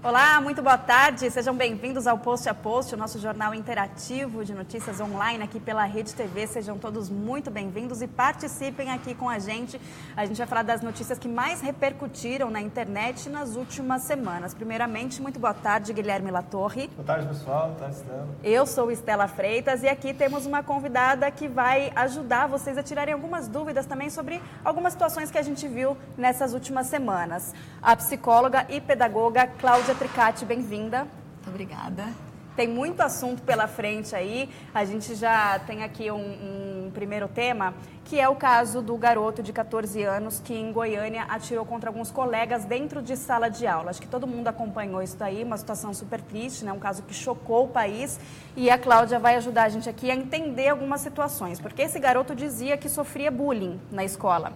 Olá, muito boa tarde. Sejam bem-vindos ao Post a Post, o nosso jornal interativo de notícias online aqui pela Rede TV. Sejam todos muito bem-vindos e participem aqui com a gente. A gente vai falar das notícias que mais repercutiram na internet nas últimas semanas. Primeiramente, muito boa tarde, Guilherme Latorre. Boa tarde, pessoal. Boa tarde, Estela. Eu sou Estela Freitas e aqui temos uma convidada que vai ajudar vocês a tirarem algumas dúvidas também sobre algumas situações que a gente viu nessas últimas semanas. A psicóloga e pedagoga Cláudia Tricati, bem-vinda. Muito obrigada. Tem muito assunto pela frente aí. A gente já tem aqui um primeiro tema, que é o caso do garoto de 14 anos que em Goiânia atirou contra alguns colegas dentro de sala de aula. Acho que todo mundo acompanhou isso daí, uma situação super triste, né? Um caso que chocou o país. E a Cláudia vai ajudar a gente aqui a entender algumas situações, porque esse garoto dizia que sofria bullying na escola.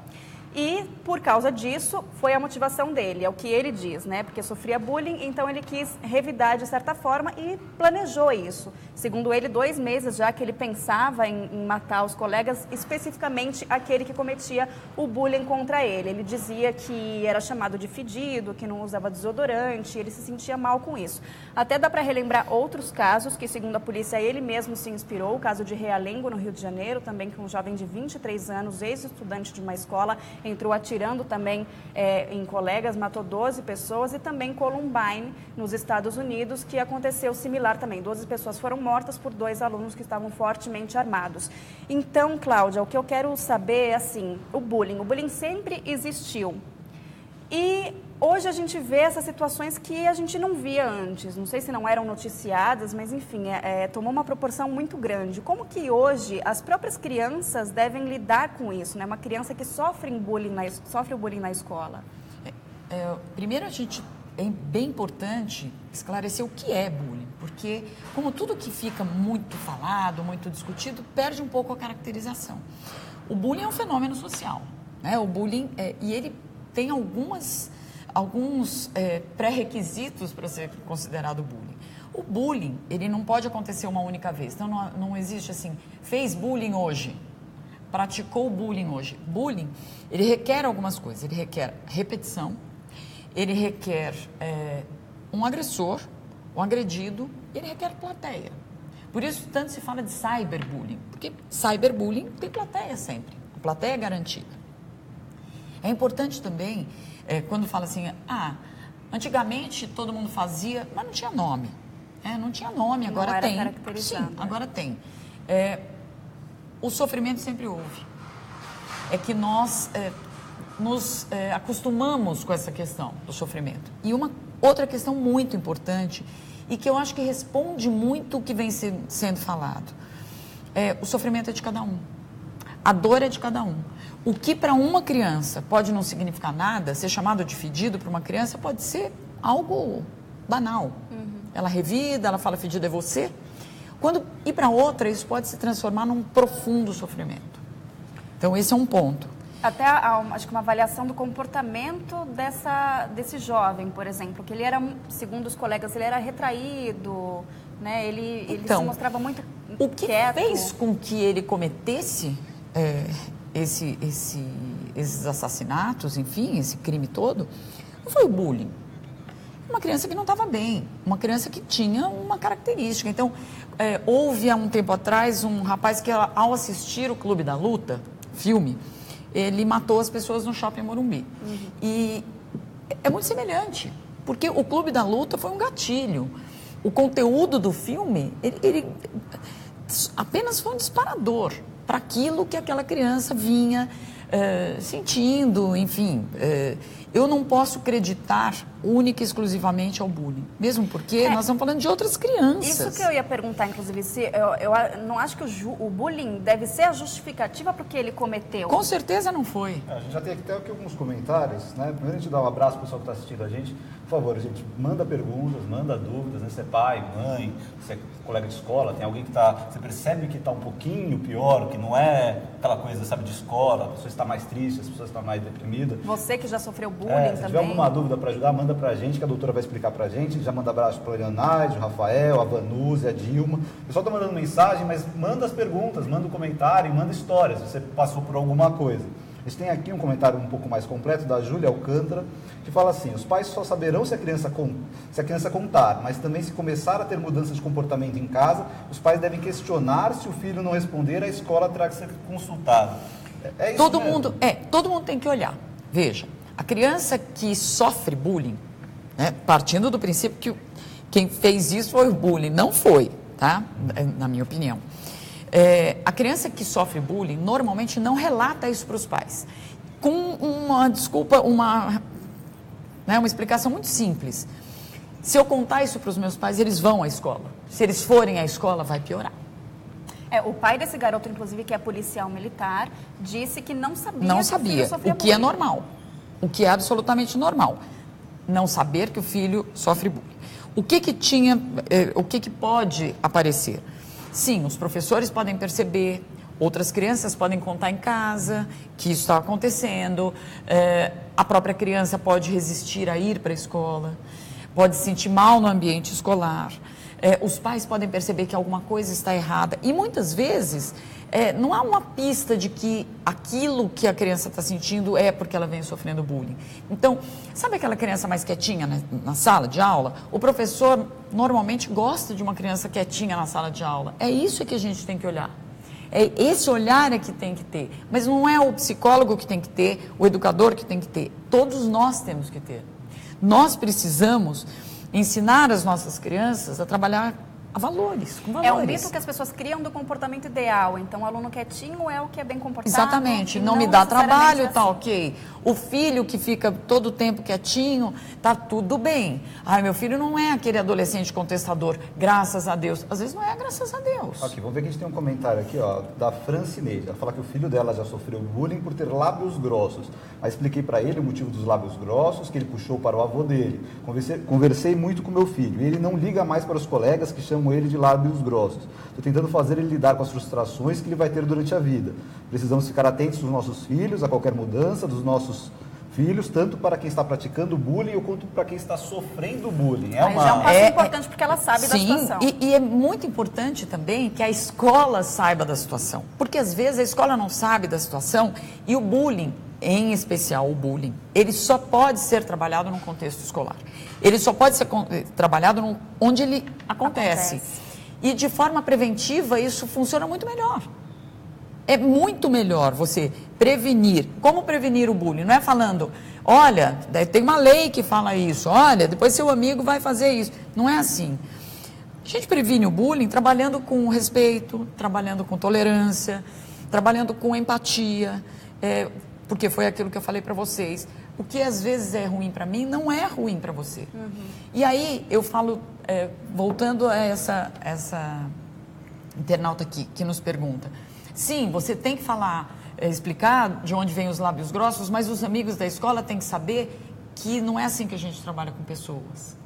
E, por causa disso, foi a motivação dele, é o que ele diz, né? Porque sofria bullying, então ele quis revidar de certa forma e planejou isso. Segundo ele, 2 meses já que ele pensava em matar os colegas, especificamente aquele que cometia o bullying contra ele. Ele dizia que era chamado de fedido, que não usava desodorante, ele se sentia mal com isso. Até dá para relembrar outros casos que, segundo a polícia, ele mesmo se inspirou. O caso de Realengo, no Rio de Janeiro, também que um jovem de 23 anos, ex-estudante de uma escola, entrou atirando também em colegas, matou 12 pessoas, e também Columbine, nos Estados Unidos, que aconteceu similar também. 12 pessoas foram mortas por 2 alunos que estavam fortemente armados. Então, Cláudia, o que eu quero saber é assim, o bullying sempre existiu. E hoje a gente vê essas situações que a gente não via antes. Não sei se não eram noticiadas, mas enfim, tomou uma proporção muito grande. Como que hoje as próprias crianças devem lidar com isso, né? Uma criança que sofre o bullying na escola. Primeiro, é bem importante esclarecer o que é bullying, porque como tudo que fica muito falado, muito discutido, perde um pouco a caracterização. O bullying é um fenômeno social, né? O bullying, e ele tem alguns pré-requisitos para ser considerado bullying. O bullying, ele não pode acontecer uma única vez. Então, não existe assim, fez bullying hoje, praticou bullying hoje. Bullying, ele requer algumas coisas. Ele requer repetição, ele requer um agressor, um agredido, e ele requer plateia. Por isso, tanto se fala de cyberbullying, porque cyberbullying tem plateia sempre. A plateia é garantida. É importante também, quando fala assim, antigamente todo mundo fazia, mas não tinha nome. Não tinha nome, agora tem. Sim, agora tem. O sofrimento sempre houve. É que nós nos acostumamos com essa questão do sofrimento. E uma outra questão muito importante, e que eu acho que responde muito o que vem sendo falado. O sofrimento é de cada um. A dor é de cada um. O que para uma criança pode não significar nada, ser chamado de fedido para uma criança pode ser algo banal. Uhum. Ela revida, ela fala fedido é você. E para outra, isso pode se transformar num profundo sofrimento. Então, esse é um ponto. Até, acho que uma avaliação do comportamento desse jovem, por exemplo, que ele era, segundo os colegas, ele era retraído, né? Ele se mostrava muito quieto. O que fez com que ele cometesse esses assassinatos, enfim, esse crime todo, não foi o bullying. Uma criança que não estava bem, uma criança que tinha uma característica. Então, houve há um tempo atrás um rapaz que, ao assistir o Clube da Luta, filme, ele matou as pessoas no Shopping Morumbi. Uhum. E é muito semelhante, porque o Clube da Luta foi um gatilho. O conteúdo do filme, ele apenas foi um disparador para aquilo que aquela criança vinha sentindo, enfim. Eu não posso acreditar única e exclusivamente ao bullying, mesmo porque nós estamos falando de outras crianças. Isso que eu ia perguntar, inclusive, se eu não acho que o bullying deve ser a justificativa para o que ele cometeu. Com certeza não foi. A gente já tem até aqui alguns comentários, né? Primeiro a gente dá um abraço para o pessoal que está assistindo a gente. Por favor, gente, manda perguntas, manda dúvidas, né? Se é pai, mãe, se é colega de escola, tem alguém que você percebe que está um pouquinho pior, que não é aquela coisa, sabe, de escola, a pessoa está mais triste, a pessoa está mais deprimida. Você que já sofreu bullying se também. Se tiver alguma dúvida para ajudar, manda para a gente, que a doutora vai explicar para a gente. Já manda abraço para a Leonardo, o Rafael, a Vanusa, a Dilma. O pessoal está mandando mensagem, mas manda as perguntas, manda um comentário, manda histórias, se você passou por alguma coisa. A gente tem aqui um comentário um pouco mais completo da Júlia Alcântara, que fala assim: os pais só saberão se a criança contar, mas também se começar a ter mudança de comportamento em casa, os pais devem questionar. Se o filho não responder, a escola terá que ser consultada. É isso todo mesmo? todo mundo tem que olhar. Veja, a criança que sofre bullying, né, partindo do princípio que quem fez isso foi o bullying, não foi, tá? Na minha opinião. A criança que sofre bullying normalmente não relata isso para os pais. Com uma desculpa, uma explicação muito simples. Se eu contar isso para os meus pais, eles vão à escola. Se eles forem à escola, vai piorar. O pai desse garoto, inclusive, que é policial militar, disse que não sabia Não que sabia, o filho sofria o que é bullying. normal. O que é absolutamente normal. Não saber que o filho sofre bullying. O que pode aparecer? Sim, os professores podem perceber, outras crianças podem contar em casa que isso está acontecendo, a própria criança pode resistir a ir para a escola, pode se sentir mal no ambiente escolar, os pais podem perceber que alguma coisa está errada e muitas vezes não há uma pista de que aquilo que a criança está sentindo é porque ela vem sofrendo bullying. Então, sabe aquela criança mais quietinha na sala de aula? O professor normalmente gosta de uma criança quietinha na sala de aula. É isso que a gente tem que olhar. É esse olhar que tem que ter. Mas não é o psicólogo que tem que ter, o educador que tem que ter. Todos nós temos que ter. Nós precisamos ensinar as nossas crianças a trabalhar com valores. É um mito que as pessoas criam do comportamento ideal. Então, o aluno quietinho é o que é bem comportado. Exatamente. Não me dá trabalho, assim. tá ok. O filho que fica todo o tempo quietinho, tá tudo bem. Ai, meu filho não é aquele adolescente contestador, graças a Deus. Às vezes não é graças a Deus. Aqui, vamos ver que a gente tem um comentário aqui, ó, da Francineide. Ela fala que o filho dela já sofreu bullying por ter lábios grossos. Aí expliquei para ele o motivo dos lábios grossos, que ele puxou para o avô dele. Conversei muito com meu filho. Ele não liga mais para os colegas que chamam ele de lábios grossos. Estou tentando fazer ele lidar com as frustrações que ele vai ter durante a vida. Precisamos ficar atentos dos nossos filhos, a qualquer mudança dos nossos filhos, tanto para quem está praticando bullying quanto para quem está sofrendo bullying. Mas é um passo importante porque ela sabe da situação. E é muito importante também que a escola saiba da situação. Porque às vezes a escola não sabe da situação e o bullying, em especial o bullying, ele só pode ser trabalhado num contexto escolar. Ele só pode ser trabalhado onde ele acontece. E de forma preventiva isso funciona muito melhor. É muito melhor você prevenir. Como prevenir o bullying? Não é falando, olha, tem uma lei que fala isso, olha, depois seu amigo vai fazer isso. Não é assim. A gente previne o bullying trabalhando com respeito, trabalhando com tolerância, trabalhando com empatia, porque foi aquilo que eu falei para vocês. O que às vezes é ruim para mim, não é ruim para você. Uhum. E aí eu falo, voltando a essa internauta aqui, que nos pergunta. Sim, você tem que falar, explicar de onde vêm os lábios grossos, mas os amigos da escola têm que saber que não é assim que a gente trabalha com pessoas.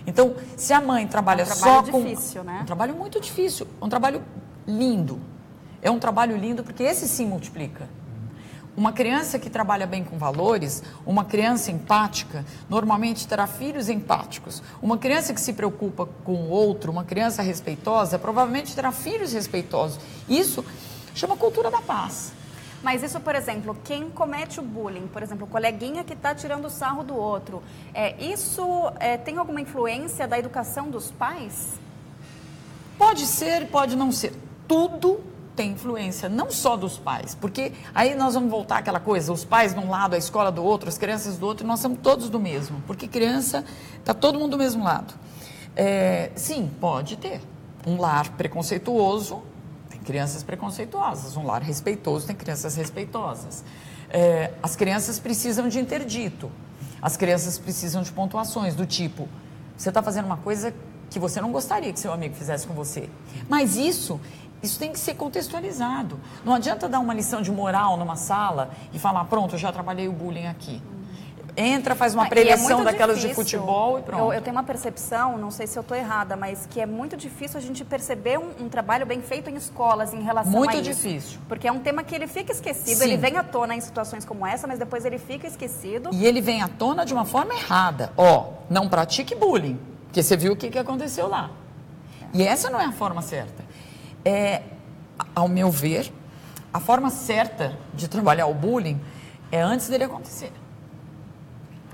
Então, se a mãe trabalha só com... difícil, né? Um trabalho muito difícil, um trabalho lindo. É um trabalho lindo porque esse sim multiplica. Uma criança que trabalha bem com valores, uma criança empática, normalmente terá filhos empáticos. Uma criança que se preocupa com o outro, uma criança respeitosa, provavelmente terá filhos respeitosos. Isso chama cultura da paz. Mas isso, por exemplo, quem comete o bullying, por exemplo, o coleguinha que está tirando o sarro do outro, isso tem alguma influência da educação dos pais? Pode ser, pode não ser. Tudo tem influência, não só dos pais, porque aí nós vamos voltar àquela coisa, os pais de um lado, a escola do outro, as crianças do outro, e nós somos todos do mesmo, porque criança, está todo mundo do mesmo lado. Sim, pode ter. Um lar preconceituoso, tem crianças preconceituosas, um lar respeitoso, tem crianças respeitosas. As crianças precisam de interdito, as crianças precisam de pontuações, do tipo, você está fazendo uma coisa que você não gostaria que seu amigo fizesse com você, mas isso tem que ser contextualizado. Não adianta dar uma lição de moral numa sala e falar, pronto, eu já trabalhei o bullying aqui. Entra, faz uma preleção daquelas de futebol e pronto. Eu tenho uma percepção, não sei se eu estou errada, mas que é muito difícil a gente perceber um trabalho bem feito em escolas em relação a isso. Muito difícil. Porque é um tema que ele fica esquecido, Sim. Ele vem à tona em situações como essa, mas depois ele fica esquecido. E ele vem à tona de uma forma errada. Não pratique bullying, porque você viu o que aconteceu lá. E essa não é a forma certa. Ao meu ver, a forma certa de trabalhar o bullying É antes dele acontecer.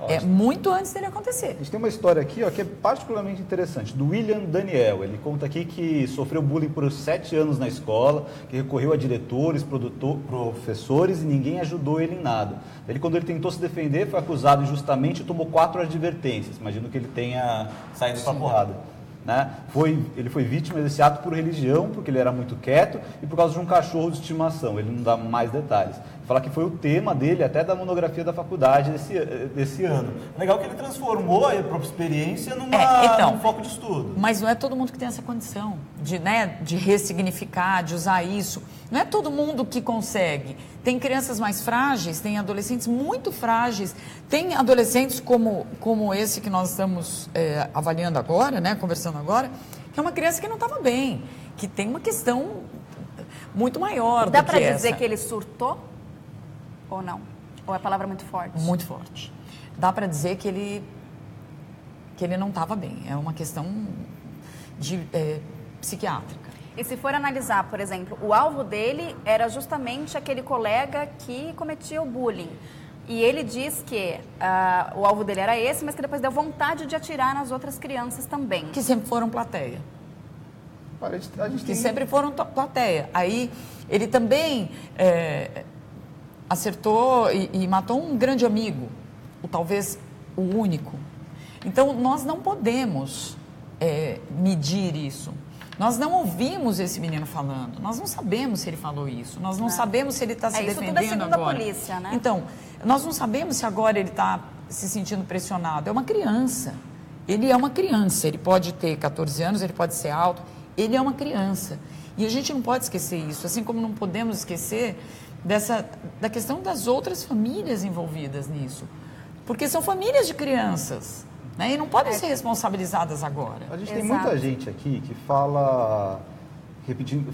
É Ótimo. muito antes dele acontecer. A gente tem uma história aqui, ó, que é particularmente interessante, do William Daniel. Ele conta aqui que sofreu bullying por 7 anos na escola, que recorreu a diretores, professores e ninguém ajudou ele em nada. Ele, quando ele tentou se defender, foi acusado injustamente e tomou 4 advertências. Imagino que ele tenha saído pra porrada. Né? Ele foi vítima desse ato por religião, porque ele era muito quieto e por causa de um cachorro de estimação. Ele não dá mais detalhes. Fala que foi o tema dele até da monografia da faculdade desse ano. Legal que ele transformou a própria experiência num foco de estudo. Mas não é todo mundo que tem essa condição de ressignificar, de usar isso. Não é todo mundo que consegue. Tem crianças mais frágeis, tem adolescentes muito frágeis, tem adolescentes como esse que nós estamos avaliando agora, né, conversando agora, que é uma criança que não estava bem, que tem uma questão muito maior do que essa. Dá para dizer que ele surtou ou não? Ou é palavra muito forte? Muito forte. Dá para dizer que ele não estava bem. É uma questão psiquiátrica. E se for analisar, por exemplo, o alvo dele era justamente aquele colega que cometia o bullying. E ele diz que o alvo dele era esse, mas que depois deu vontade de atirar nas outras crianças também. Que sempre foram plateia. Que sempre foram plateia. Aí ele também acertou e matou um grande amigo, talvez o único. Então, nós não podemos medir isso. Nós não ouvimos esse menino falando, nós não sabemos se ele falou isso, nós não sabemos se ele está se defendendo agora. Isso tudo é segundo a polícia, né? Então, nós não sabemos se agora ele está se sentindo pressionado. É uma criança, ele é uma criança, ele pode ter 14 anos, ele pode ser alto, ele é uma criança. E a gente não pode esquecer isso, assim como não podemos esquecer da questão das outras famílias envolvidas nisso. Porque são famílias de crianças, né? E não podem ser responsabilizadas agora. A gente tem muita gente aqui que fala,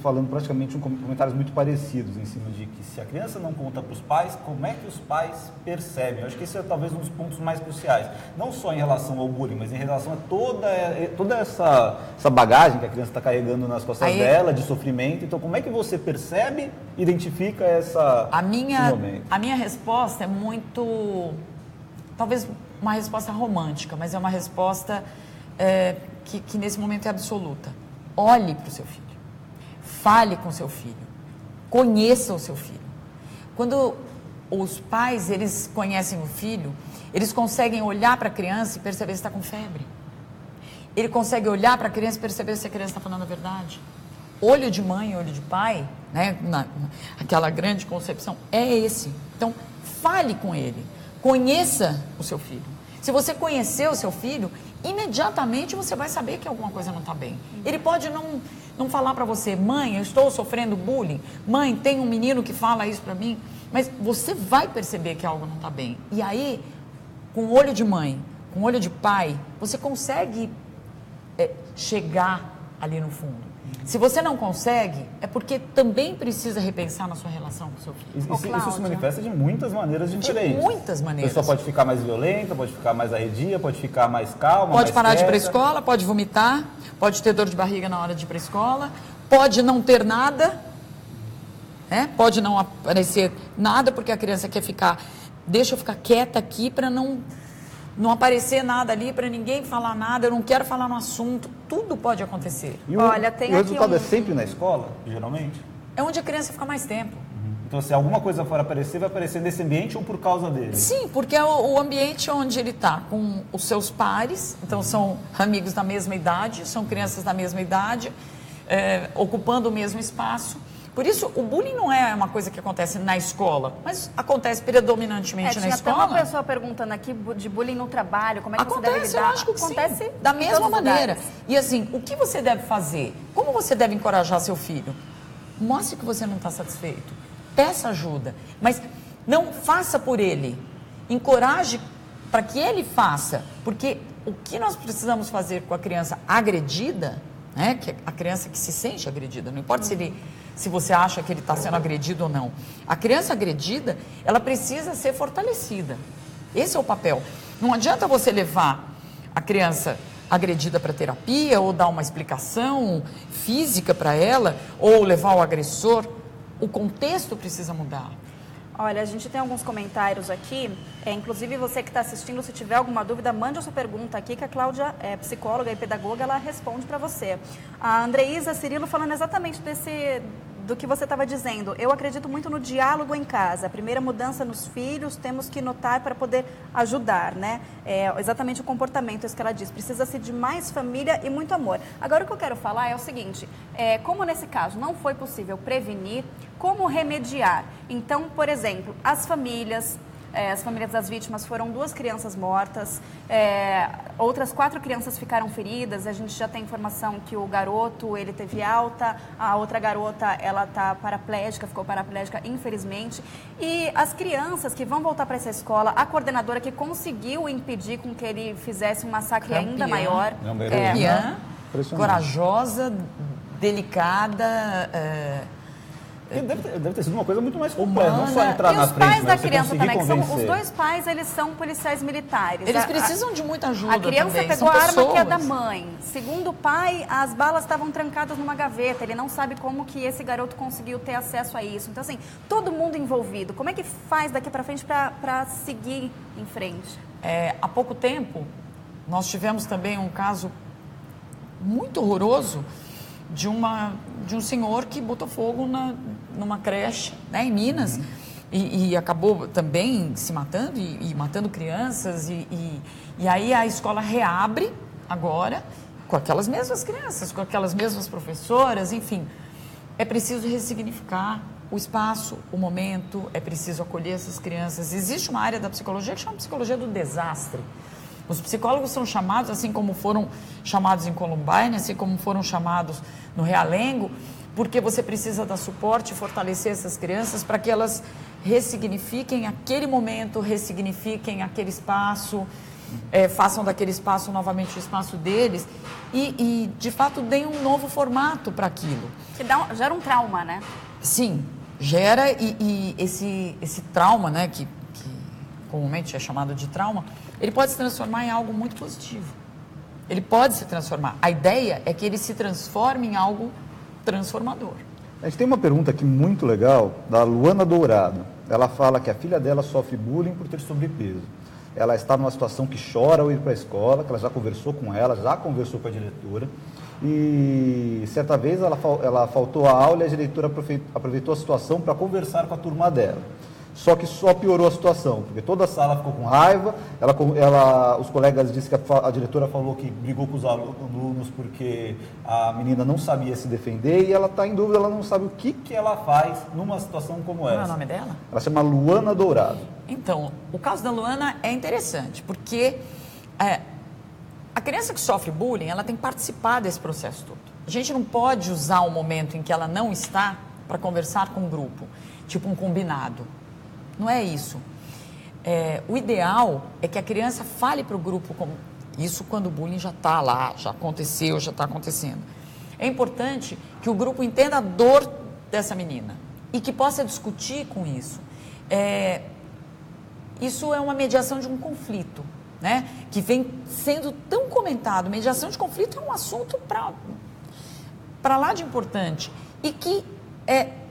falando praticamente comentários muito parecidos em cima de que se a criança não conta para os pais, como é que os pais percebem? Eu acho que esse é talvez um dos pontos mais cruciais. Não só em relação ao bullying, mas em relação a toda essa bagagem que a criança está carregando nas costas dela, de sofrimento. Então, como é que você percebe, identifica esse momento? A minha resposta é muito, talvez uma resposta romântica, mas é uma resposta que nesse momento é absoluta. Olhe para o seu filho. Fale com seu filho, conheça o seu filho. Quando os pais, eles conhecem o filho, eles conseguem olhar para a criança e perceber se está com febre. Ele consegue olhar para a criança e perceber se a criança está falando a verdade. Olho de mãe, olho de pai, né? Aquela grande concepção, é esse. Então, fale com ele, conheça o seu filho. Se você conhecer o seu filho, imediatamente você vai saber que alguma coisa não está bem. Ele pode não falar para você, mãe, eu estou sofrendo bullying, mãe, tem um menino que fala isso para mim, mas você vai perceber que algo não está bem. E aí, com o olho de mãe, com o olho de pai, você consegue chegar ali no fundo. Se você não consegue, é porque também precisa repensar na sua relação com o seu filho. Isso se manifesta de muitas maneiras diferentes. De muitas maneiras. A pessoa pode ficar mais violenta, pode ficar mais arredia, pode ficar mais calma, pode mais parar de ir para a quieta. escola, pode vomitar, pode ter dor de barriga na hora de ir para a escola, pode não ter nada, né? Pode não aparecer nada porque a criança quer ficar, deixa eu ficar quieta aqui para não aparecer nada ali, para ninguém falar nada, eu não quero falar no assunto, tudo pode acontecer. E o resultado é sempre na escola, geralmente? É onde a criança fica mais tempo. Então, se alguma coisa for aparecer, vai aparecer nesse ambiente ou por causa dele? Sim, porque é o ambiente onde ele está com os seus pares, então são amigos da mesma idade, são crianças da mesma idade, ocupando o mesmo espaço. Por isso, o bullying não é uma coisa que acontece na escola, mas acontece predominantemente na escola. Tinha até uma pessoa perguntando aqui de bullying no trabalho, como é que você deve lidar? Lógico que acontece sim, da mesma maneira. Lugares. E assim, o que você deve fazer? Como você deve encorajar seu filho? Mostre que você não está satisfeito. Peça ajuda, mas não faça por ele. Encoraje para que ele faça, porque o que nós precisamos fazer com a criança agredida, né, que é a criança que se sente agredida, não importa se você acha que ele está sendo agredido ou não. A criança agredida, ela precisa ser fortalecida. Esse é o papel. Não adianta você levar a criança agredida para terapia ou dar uma explicação física para ela ou levar o agressor. O contexto precisa mudar. Olha, a gente tem alguns comentários aqui, inclusive você que está assistindo, se tiver alguma dúvida, mande a sua pergunta aqui, que a Cláudia é psicóloga e pedagoga, ela responde para você. A Andreísa Cirilo falando exatamente do que você estava dizendo. Eu acredito muito no diálogo em casa. A primeira mudança nos filhos, temos que notar para poder ajudar, né? Exatamente o comportamento, isso que ela diz. Precisa-se de mais família e muito amor. Agora, o que eu quero falar é o seguinte, como nesse caso não foi possível prevenir, como remediar? Então, por exemplo, as famílias das vítimas foram 2 crianças mortas, outras 4 crianças ficaram feridas. A gente já tem informação que o garoto, ele teve alta, a outra garota, ela está paraplégica, ficou paraplégica, infelizmente. E as crianças que vão voltar para essa escola, a coordenadora que conseguiu impedir com que ele fizesse um massacre ainda maior. Corajosa, delicada... Deve ter sido uma coisa muito mais complexa, não só entrar na frente, mas os pais da você criança também, que são, convencer. os 2 pais, eles são policiais militares. Eles precisam de muita ajuda. A criança também. pegou a arma que é da mãe. Segundo o pai, as balas estavam trancadas numa gaveta. Ele não sabe como que esse garoto conseguiu ter acesso a isso. Então, assim, todo mundo envolvido. Como é que faz daqui para frente para seguir em frente? Há pouco tempo, nós tivemos também um caso muito horroroso de um senhor que botou fogo numa creche, né, em Minas, e acabou também se matando e matando crianças, e aí a escola reabre agora com aquelas mesmas crianças, com aquelas mesmas professoras, enfim. É preciso ressignificar o espaço, o momento, é preciso acolher essas crianças. Existe uma área da psicologia que chama psicologia do desastre. Os psicólogos são chamados, assim como foram chamados em Columbine, assim como foram chamados no Realengo, porque você precisa dar suporte e fortalecer essas crianças para que elas ressignifiquem aquele momento, ressignifiquem aquele espaço, façam daquele espaço novamente o espaço deles e de fato, deem um novo formato para aquilo. Que gera um trauma, né? Sim, gera e esse trauma, né, que comumente é chamado de trauma, ele pode se transformar em algo muito positivo. Ele pode se transformar. A ideia é que ele se transforme em algo transformador. A gente tem uma pergunta aqui muito legal, da Luana Dourado. Ela fala que a filha dela sofre bullying por ter sobrepeso. Ela está numa situação que chora ao ir para a escola, que ela já conversou com ela, já conversou com a diretora. E certa vez ela faltou à aula e a diretora aproveitou a situação para conversar com a turma dela. Só que só piorou a situação, porque toda a sala ficou com raiva, os colegas disseram que a diretora falou que brigou com os alunos porque a menina não sabia se defender e ela está em dúvida, ela não sabe o que ela faz numa situação como essa. Qual é o nome dela? Ela se chama Luana Dourado. Então, o caso da Luana é interessante, porque a criança que sofre bullying, ela tem que participar desse processo todo. A gente não pode usar o momento em que ela não está para conversar com o grupo, tipo um combinado. Não é isso. O ideal é que a criança fale para o grupo, isso quando o bullying já está lá, já aconteceu, já está acontecendo. É importante que o grupo entenda a dor dessa menina e que possa discutir com isso. Isso é uma mediação de um conflito, né? Que vem sendo tão comentado. Mediação de conflito é um assunto para lá de importante e que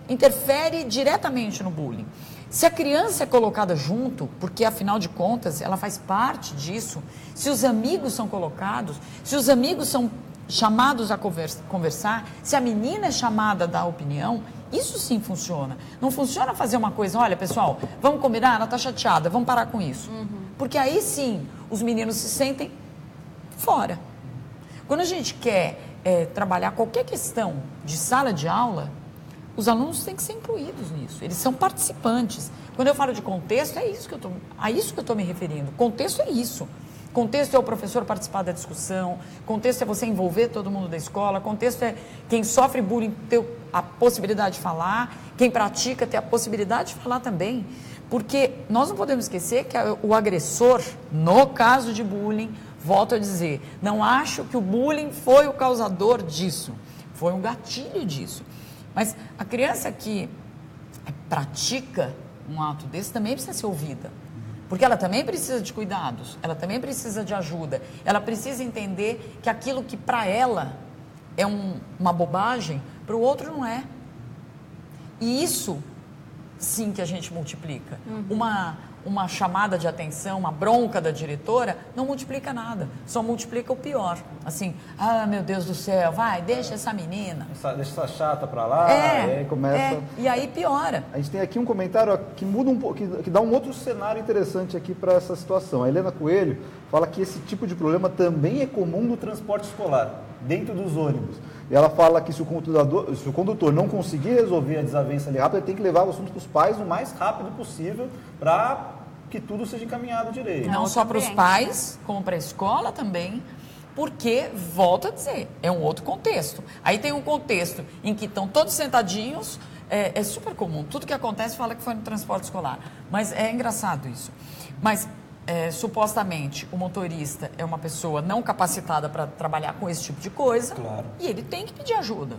interfere diretamente no bullying. Se a criança é colocada junto, porque afinal de contas ela faz parte disso, se os amigos são colocados, se os amigos são chamados a conversar, se a menina é chamada a dar opinião, isso sim funciona. Não funciona fazer uma coisa, olha pessoal, vamos combinar, ela está chateada, vamos parar com isso. Porque aí sim os meninos se sentem fora. Quando a gente quer trabalhar qualquer questão de sala de aula, os alunos têm que ser incluídos nisso, eles são participantes. Quando eu falo de contexto, é isso que eu estou me referindo. Contexto é isso. Contexto é o professor participar da discussão, contexto é você envolver todo mundo da escola, contexto é quem sofre bullying ter a possibilidade de falar, quem pratica ter a possibilidade de falar também. Porque nós não podemos esquecer que o agressor, no caso de bullying, volto a dizer, não acho que o bullying foi o causador disso, foi um gatilho disso. Mas a criança que pratica um ato desse também precisa ser ouvida. Porque ela também precisa de cuidados, ela também precisa de ajuda. Ela precisa entender que aquilo que para ela é uma bobagem, para o outro não é. E isso sim, que a gente multiplica. Uma chamada de atenção, uma bronca da diretora, não multiplica nada. Só multiplica o pior. Assim, meu Deus do céu, vai, deixa essa menina. Deixa essa chata pra lá, e aí começa... E aí piora. A gente tem aqui um comentário que muda um pouco, que dá um outro cenário interessante aqui para essa situação. A Helena Coelho fala que esse tipo de problema também é comum no transporte escolar, dentro dos ônibus. E ela fala que se o condutor não conseguir resolver a desavença ali rápido, ele tem que levar o assunto para os pais o mais rápido possível para que tudo seja encaminhado direito. Não só para os pais, como para a escola também, porque, volto a dizer, é um outro contexto. Aí tem um contexto em que estão todos sentadinhos, é super comum. Tudo que acontece fala que foi no transporte escolar. Mas é engraçado isso. Mas... supostamente o motorista é uma pessoa não capacitada para trabalhar com esse tipo de coisa, claro. E ele tem que pedir ajuda.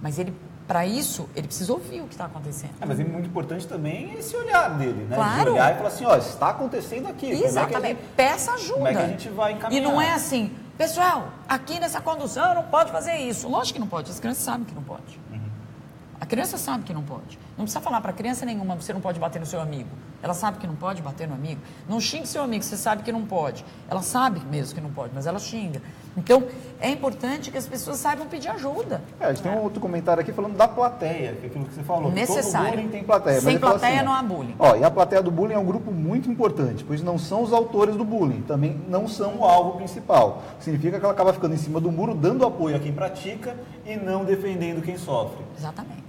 Mas para isso, ele precisa ouvir o que está acontecendo. Mas é muito importante também esse olhar dele, né? Claro. De olhar e falar assim, está acontecendo aqui. Exatamente. Peça ajuda. Como é que a gente vai encaminhar? E não é assim, pessoal, aqui nessa condução não pode fazer isso. Lógico que não pode, as crianças sabem que não pode. A criança sabe que não pode. Não precisa falar para criança nenhuma, você não pode bater no seu amigo. Ela sabe que não pode bater no amigo. Não xingue seu amigo, você sabe que não pode. Ela sabe mesmo que não pode, mas ela xinga. Então, é importante que as pessoas saibam pedir ajuda. A gente tem um outro comentário aqui falando da plateia, que é aquilo que você falou. Necessário. Todo bullying tem plateia. Sem plateia assim, não há bullying. E a plateia do bullying é um grupo muito importante, pois não são os autores do bullying, também não são o alvo principal. Significa que ela acaba ficando em cima do muro, dando apoio a quem pratica e não defendendo quem sofre. Exatamente.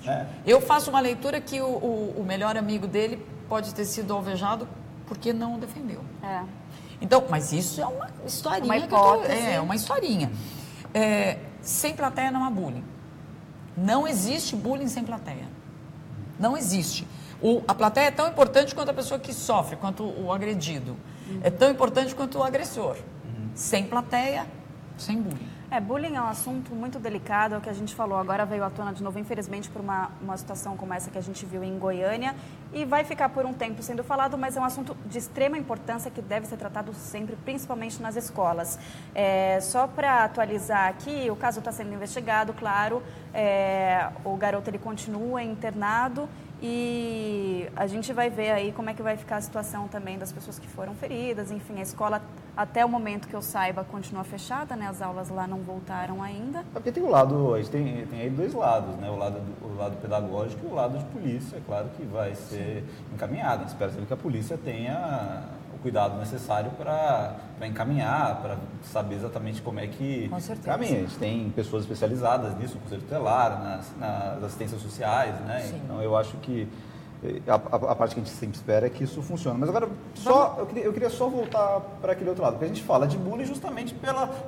Eu faço uma leitura que o melhor amigo dele pode ter sido alvejado porque não o defendeu. Então, mas isso é uma historinha. Uma hipótese. Uma historinha. Sem plateia não há bullying. Não existe bullying sem plateia. Não existe. A plateia é tão importante quanto a pessoa que sofre, quanto o agredido. É tão importante quanto o agressor. Sem plateia, sem bullying. Bullying é um assunto muito delicado, é o que a gente falou, agora veio à tona de novo, infelizmente, por uma situação como essa que a gente viu em Goiânia, e vai ficar por um tempo sendo falado, mas é um assunto de extrema importância que deve ser tratado sempre, principalmente nas escolas. Só para atualizar aqui, o caso está sendo investigado, claro, o garoto ele continua internado, e a gente vai ver aí como é que vai ficar a situação também das pessoas que foram feridas. Enfim, a escola, até o momento que eu saiba, continua fechada, né? As aulas lá não voltaram ainda. Porque tem o lado, a gente tem aí dois lados, né? O lado pedagógico e o lado de polícia, é claro que vai ser encaminhado. A gente espera que a polícia tenha o cuidado necessário para encaminhar, para saber exatamente como é que caminha. A gente tem pessoas especializadas nisso, no Conselho Tutelar, nas assistências sociais, né? Sim. Então eu acho que a parte que a gente sempre espera é que isso funcione. Mas agora, eu queria só voltar para aquele outro lado, porque a gente fala de bullying justamente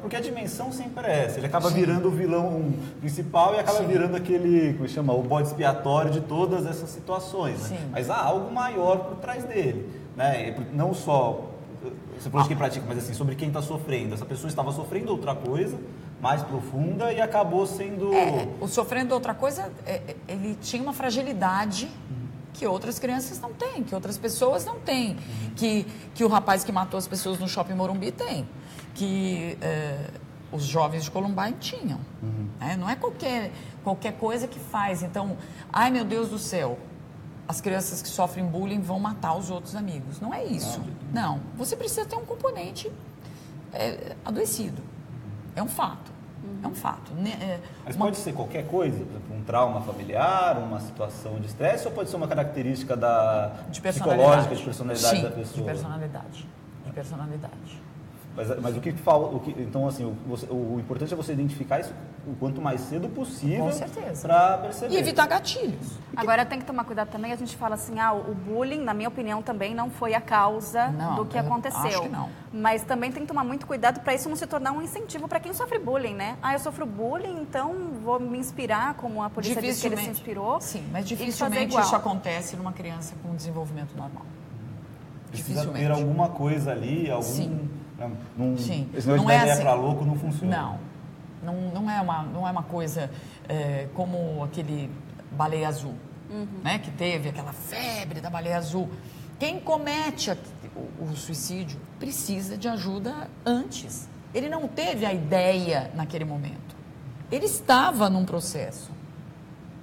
porque a dimensão sempre é essa. Ele acaba virando o vilão principal e acaba virando aquele, como chama, o bode expiatório de todas essas situações. Né? Mas há algo maior por trás dele. Né? Não só, você falou de quem pratica, mas assim, sobre quem está sofrendo. Essa pessoa estava sofrendo outra coisa, mais profunda, e acabou sendo... O sofrendo outra coisa, ele tinha uma fragilidade que outras crianças não têm, que outras pessoas não têm, que o rapaz que matou as pessoas no Shopping Morumbi tem, que os jovens de Columbine tinham. Né? Não é qualquer coisa que faz. Então, ai meu Deus do céu, as crianças que sofrem bullying vão matar os outros amigos. Não é isso. Não. Você precisa ter um componente adoecido. É um fato. É um fato. Mas pode ser qualquer coisa? Por exemplo, um trauma familiar, uma situação de estresse, ou pode ser uma característica psicológica, de personalidade da pessoa? De personalidade. Mas o que fala... Então, assim, o importante é você identificar isso o quanto mais cedo possível. Com certeza. Para perceber. E evitar gatilhos. Agora, tem que tomar cuidado também. A gente fala assim, o bullying, na minha opinião, também não foi a causa do que aconteceu. Acho que não. Mas também tem que tomar muito cuidado para isso não se tornar um incentivo para quem sofre bullying, né? Eu sofro bullying, então vou me inspirar, como a polícia disse que ele se inspirou. Sim, mas dificilmente isso acontece numa criança com desenvolvimento normal. Precisa ter alguma coisa ali, Sim. Sim. Esse negócio de ideia para louco não funciona. Não é uma coisa como aquele baleia azul, né? Que teve aquela febre da baleia azul. Quem comete o suicídio precisa de ajuda antes. Ele não teve a ideia naquele momento. Ele estava num processo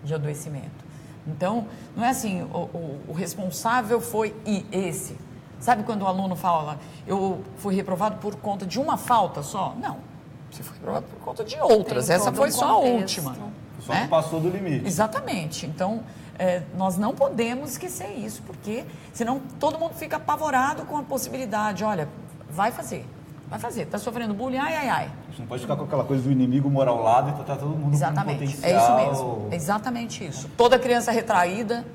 de adoecimento. Então, não é assim, o responsável foi esse. Sabe quando o aluno fala, eu fui reprovado por conta de uma falta só? Não, você foi reprovado por conta de outras. Essa foi só a última. Só que passou do limite. Exatamente. Então, nós não podemos esquecer isso, porque senão todo mundo fica apavorado com a possibilidade. Olha, vai fazer. Está sofrendo bullying, ai, ai, ai. A gente não pode ficar com aquela coisa do inimigo mora ao lado e tratar todo mundo com potencial. É isso mesmo, exatamente isso. Toda criança retraída.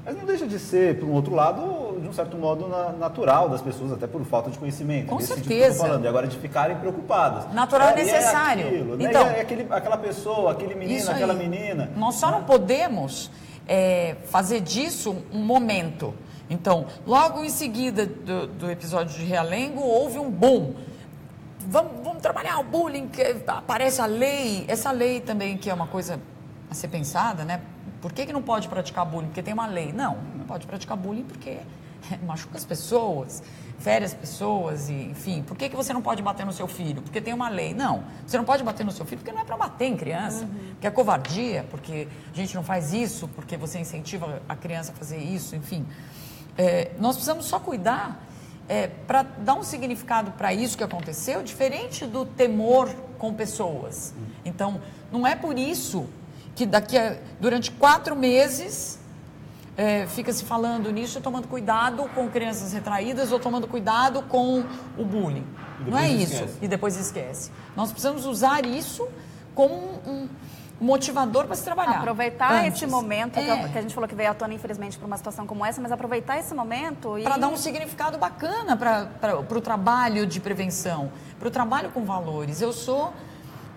Mas não deixa de ser, por um outro lado, de um certo modo natural das pessoas, até por falta de conhecimento. Com certeza. certeza. Que eu tô falando, e agora de ficarem preocupadas. Natural é necessário. Aquilo, né? Então, aquela pessoa, aquele menino, aquela menina. Nós só não podemos fazer disso um momento. Então, logo em seguida do episódio de Realengo, houve um boom. Vamos trabalhar o bullying, que aparece a lei. Essa lei também, que é uma coisa a ser pensada, né? Por que não pode praticar bullying? Porque tem uma lei. Não pode praticar bullying porque machuca as pessoas, fere as pessoas, e, enfim. Por que você não pode bater no seu filho? Porque tem uma lei. Não, você não pode bater no seu filho porque não é para bater em criança. Porque é covardia, porque a gente não faz isso, porque você incentiva a criança a fazer isso, enfim. Nós precisamos só cuidar para dar um significado para isso que aconteceu, diferente do temor com pessoas. Então, não é por isso que durante 4 meses fica se falando nisso, tomando cuidado com crianças retraídas ou tomando cuidado com o bullying. Não é isso. E depois esquece. Nós precisamos usar isso como um motivador para se trabalhar. Aproveitar esse momento, que a gente falou que veio à tona, infelizmente, por uma situação como essa, mas aproveitar esse momento e... Para dar um significado bacana para o trabalho de prevenção, para o trabalho com valores. Eu sou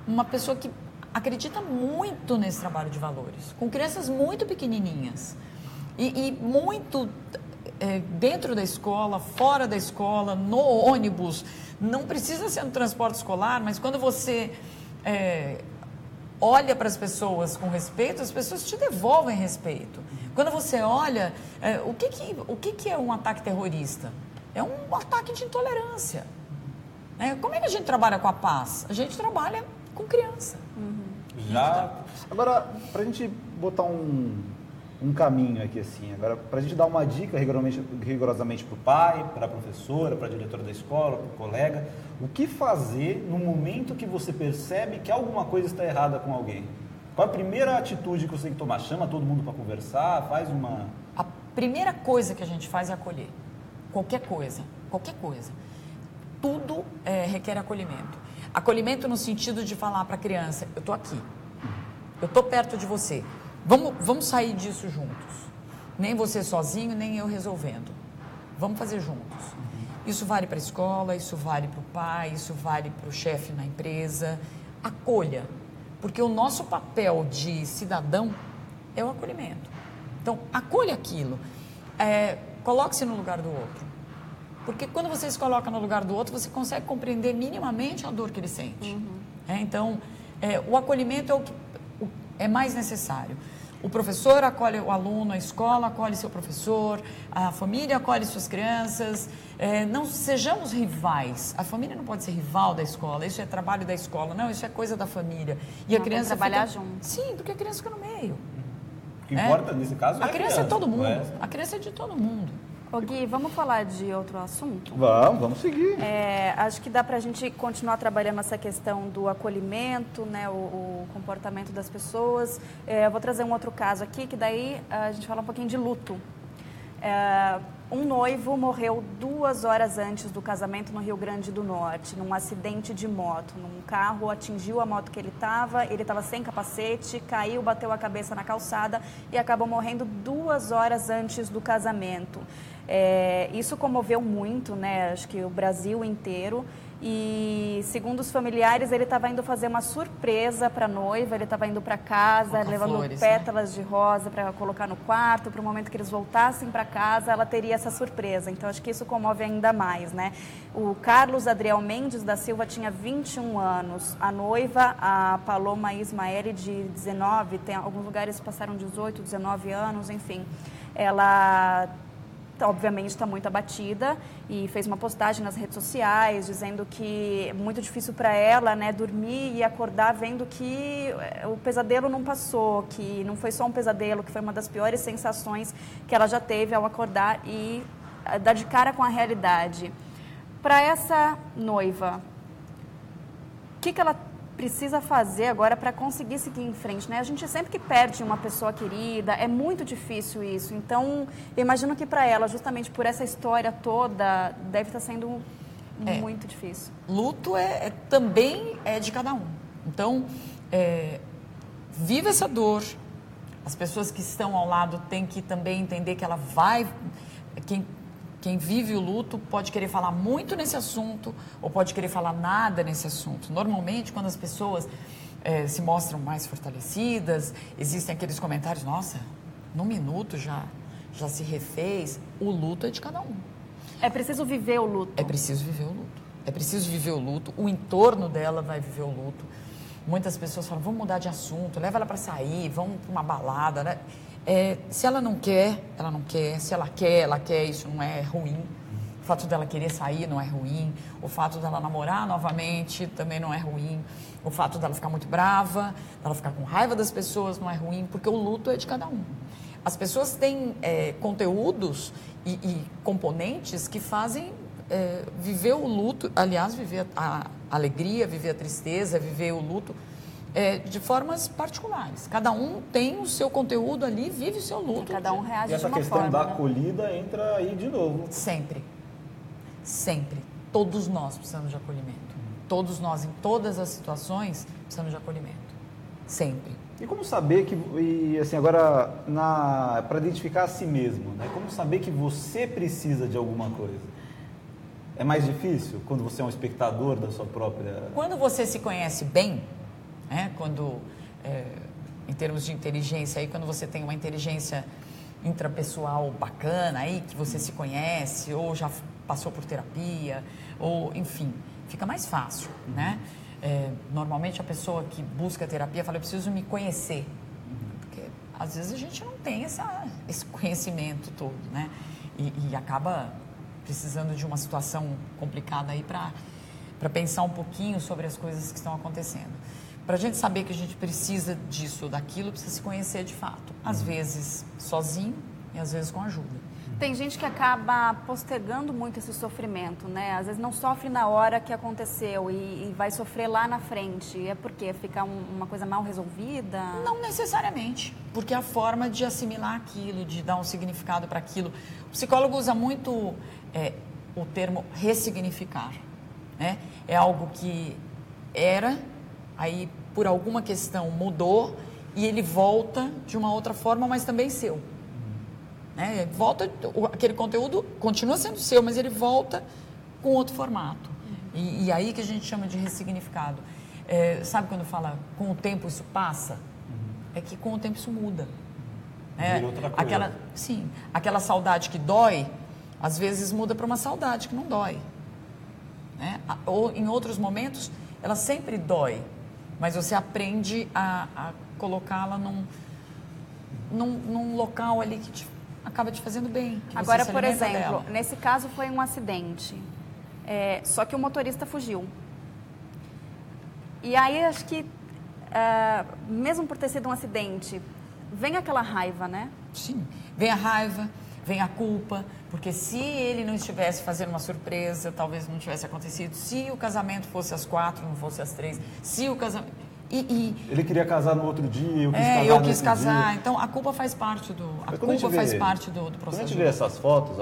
uma pessoa que acredita muito nesse trabalho de valores, com crianças muito pequenininhas e muito dentro da escola, fora da escola, no ônibus. Não precisa ser no transporte escolar, mas quando você olha para as pessoas com respeito, as pessoas te devolvem respeito. Quando você olha, o que é um ataque terrorista? É um ataque de intolerância. Como é que a gente trabalha com a paz? A gente trabalha com criança. Agora, para a gente botar um caminho aqui assim, agora para a gente dar uma dica rigorosamente para o pai, para a professora, para a diretora da escola, para o colega, o que fazer no momento que você percebe que alguma coisa está errada com alguém? Qual a primeira atitude que você tem que tomar? Chama todo mundo para conversar, faz uma... A primeira coisa que a gente faz é acolher. Qualquer coisa. Tudo requer acolhimento. Acolhimento no sentido de falar para a criança, eu estou aqui, eu estou perto de você. Vamos sair disso juntos. Nem você sozinho, nem eu resolvendo. Vamos fazer juntos. Isso vale para a escola, isso vale para o pai, isso vale para o chefe na empresa. Acolha. Porque o nosso papel de cidadão é o acolhimento. Então, acolha aquilo. Coloque-se no lugar do outro. Porque quando você se coloca no lugar do outro, você consegue compreender minimamente a dor que ele sente. Então, o acolhimento é o que é mais necessário. O professor acolhe o aluno, a escola acolhe seu professor, a família acolhe suas crianças. Não sejamos rivais. A família não pode ser rival da escola. Isso é trabalho da escola. Não, isso é coisa da família. E a criança trabalhar junto. Sim, porque a criança fica no meio. O que importa nesse caso a criança é todo mundo. A criança é de todo mundo. Ô Gui, vamos falar de outro assunto? Vamos seguir. Acho que dá para a gente continuar trabalhando essa questão do acolhimento, né, o comportamento das pessoas. Eu vou trazer um outro caso aqui, que daí a gente fala um pouquinho de luto. Um noivo morreu 2 horas antes do casamento no Rio Grande do Norte, num acidente de moto. Um carro atingiu a moto que ele estava sem capacete, caiu, bateu a cabeça na calçada e acabou morrendo 2 horas antes do casamento. Isso comoveu muito, né? Acho que o Brasil inteiro. E, segundo os familiares, ele estava indo fazer uma surpresa para a noiva, ele estava indo para casa, levando flores, pétalas de rosa para colocar no quarto, para o momento que eles voltassem para casa, ela teria essa surpresa. Então, acho que isso comove ainda mais, né? O Carlos Adriel Mendes da Silva tinha 21 anos, a noiva, a Paloma Ismaeli, de 19, tem alguns lugares que passaram 18, 19 anos, enfim. Ela obviamente está muito abatida e fez uma postagem nas redes sociais dizendo que é muito difícil para ela, né, dormir e acordar vendo que o pesadelo não passou, que não foi só um pesadelo, que foi uma das piores sensações que ela já teve ao acordar e dar de cara com a realidade. Para essa noiva, o que ela precisa fazer agora para conseguir seguir em frente, né? A gente sempre que perde uma pessoa querida, é muito difícil isso. Então, eu imagino que para ela, justamente por essa história toda, deve estar sendo muito difícil. Luto também é de cada um. Então, viva essa dor. As pessoas que estão ao lado têm que também entender que ela vai... Quem vive o luto pode querer falar muito nesse assunto ou pode querer falar nada nesse assunto. Normalmente, quando as pessoas se mostram mais fortalecidas, existem aqueles comentários, nossa, num minuto já se refez. O luto é de cada um. É preciso viver o luto. É preciso viver o luto. É preciso viver o luto. O entorno dela vai viver o luto. Muitas pessoas falam, vamos mudar de assunto, leva ela para sair, vamos para uma balada, né? Se ela não quer, ela não quer. Se ela quer, isso não é ruim. O fato dela querer sair não é ruim. O fato dela namorar novamente também não é ruim. O fato dela ficar muito brava, dela ficar com raiva das pessoas não é ruim, porque o luto é de cada um. As pessoas têm conteúdos e componentes que fazem viver o luto, aliás, viver a alegria, viver a tristeza, viver o luto, de formas particulares. Cada um tem o seu conteúdo ali, vive o seu luto. Cada um reage e essa de uma questão forma, da né? acolhida entra aí de novo. Sempre. Sempre. Todos nós precisamos de acolhimento. Todos nós, em todas as situações, precisamos de acolhimento. Sempre. E como saber que, e assim, agora, para identificar a si mesmo, né? Como saber que você precisa de alguma coisa? É mais difícil quando você é um espectador da sua própria... Quando você se conhece bem, né? Em termos de inteligência, aí, quando você tem uma inteligência intrapessoal bacana, aí, que você se conhece, ou já passou por terapia, ou, enfim, fica mais fácil, né? Normalmente a pessoa que busca terapia fala, eu preciso me conhecer, porque às vezes a gente não tem esse conhecimento todo, né? E acaba precisando de uma situação complicada aí para pensar um pouquinho sobre as coisas que estão acontecendo. Para a gente saber que a gente precisa disso ou daquilo, precisa se conhecer de fato. Às vezes sozinho e às vezes com ajuda. Tem gente que acaba postergando muito esse sofrimento, né? Às vezes não sofre na hora que aconteceu e vai sofrer lá na frente. É porque fica uma coisa mal resolvida? Não necessariamente, porque é a forma de assimilar aquilo, de dar um significado para aquilo. O psicólogo usa muito o termo ressignificar, né? É algo que era, aí por alguma questão mudou e ele volta de uma outra forma, mas também seu. Volta, aquele conteúdo continua sendo seu, mas ele volta com outro formato. E aí que a gente chama de ressignificado. Sabe quando fala com o tempo isso passa? É que com o tempo isso muda. Vira outra coisa. Aquela saudade que dói, às vezes muda para uma saudade que não dói. Né? Ou em outros momentos, ela sempre dói, mas você aprende a colocá-la num local ali que acaba te fazendo bem. Agora, por exemplo, nesse caso foi um acidente, só que o motorista fugiu. E aí, acho que, mesmo por ter sido um acidente, vem aquela raiva, né? Sim, vem a raiva, vem a culpa, porque se ele não estivesse fazendo uma surpresa, talvez não tivesse acontecido. Se o casamento fosse às 4, não fosse às 3, se o casamento... Ele queria casar no outro dia, eu quis casar. Então, a culpa faz parte do processo. Quando a gente vê essas fotos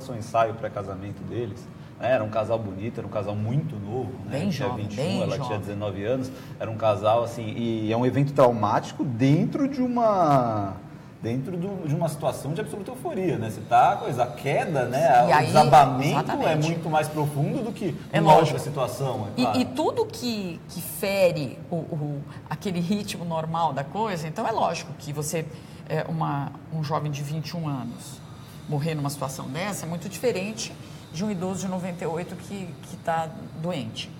são ensaio pré-casamento deles. Era um casal bonito, era um casal muito novo. Né? Bem jovem, bem ela jovem. tinha 19 anos. Era um casal, assim, e é um evento traumático dentro de uma situação de absoluta euforia, né? Você tá, a queda, né? O desabamento exatamente. É muito mais profundo do que lógico a situação. Claro. E tudo que fere aquele ritmo normal da coisa, então é lógico que você, um jovem de 21 anos, morrer numa situação dessa é muito diferente de um idoso de 98 que está doente,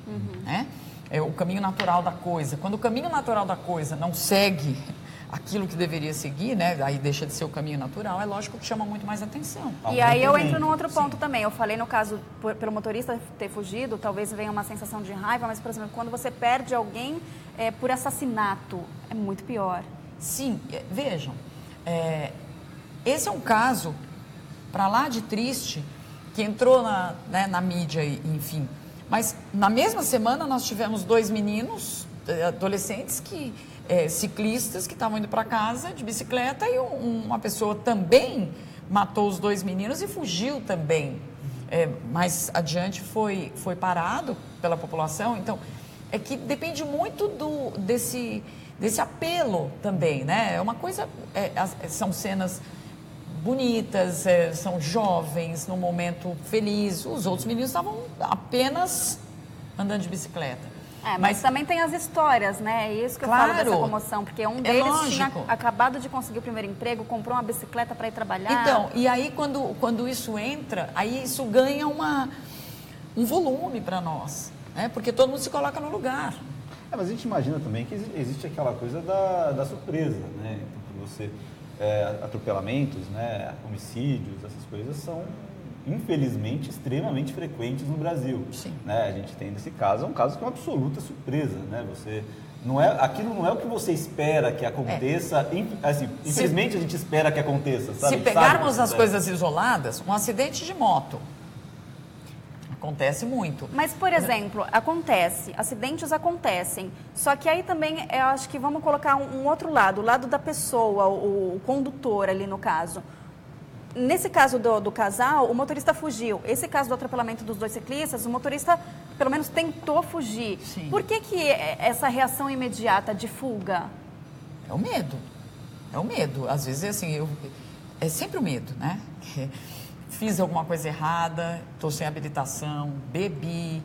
né? É o caminho natural da coisa. Quando o caminho natural da coisa não segue aquilo que deveria seguir, né? Aí deixa de ser o caminho natural, é lógico que chama muito mais atenção. E aí eu entro num outro ponto também. Eu falei no caso, pelo motorista ter fugido, talvez venha uma sensação de raiva, mas, por exemplo, quando você perde alguém por assassinato, é muito pior. Sim, vejam, esse é um caso para lá de triste, que entrou na mídia, enfim. Mas na mesma semana nós tivemos 2 meninos, adolescentes, ciclistas, que estavam indo para casa de bicicleta e uma pessoa também matou os 2 meninos e fugiu também. Mais adiante foi parado pela população. Então, é que depende muito desse apelo também, né? É uma coisa, são cenas bonitas, são jovens, num momento feliz. Os outros meninos estavam apenas andando de bicicleta. Mas também tem as histórias, né? É isso que eu falo dessa comoção, porque um deles tinha acabado de conseguir o primeiro emprego, comprou uma bicicleta para ir trabalhar. Então, e aí quando isso entra, aí isso ganha um volume para nós, né? Porque todo mundo se coloca no lugar. Mas a gente imagina também que existe aquela coisa da surpresa, né? Então, você... atropelamentos, né, homicídios, essas coisas são, infelizmente, extremamente frequentes no Brasil. Sim. Né? A gente tem nesse caso, é um caso que é uma absoluta surpresa. Né? Aquilo não é o que você espera que aconteça, assim, infelizmente a gente espera que aconteça. Sabe? Se pegarmos as coisas isoladas, um acidente de moto, acontece muito. Mas, por exemplo, acidentes acontecem, só que aí também eu acho que vamos colocar um outro lado, o lado da pessoa, o condutor ali no caso. Nesse caso do casal, o motorista fugiu. Esse caso do atropelamento dos 2 ciclistas, o motorista pelo menos tentou fugir. Sim. Por que essa reação imediata de fuga? É o medo. É o medo. Às vezes, assim, é sempre o medo, né? Fiz alguma coisa errada, estou sem habilitação, bebi,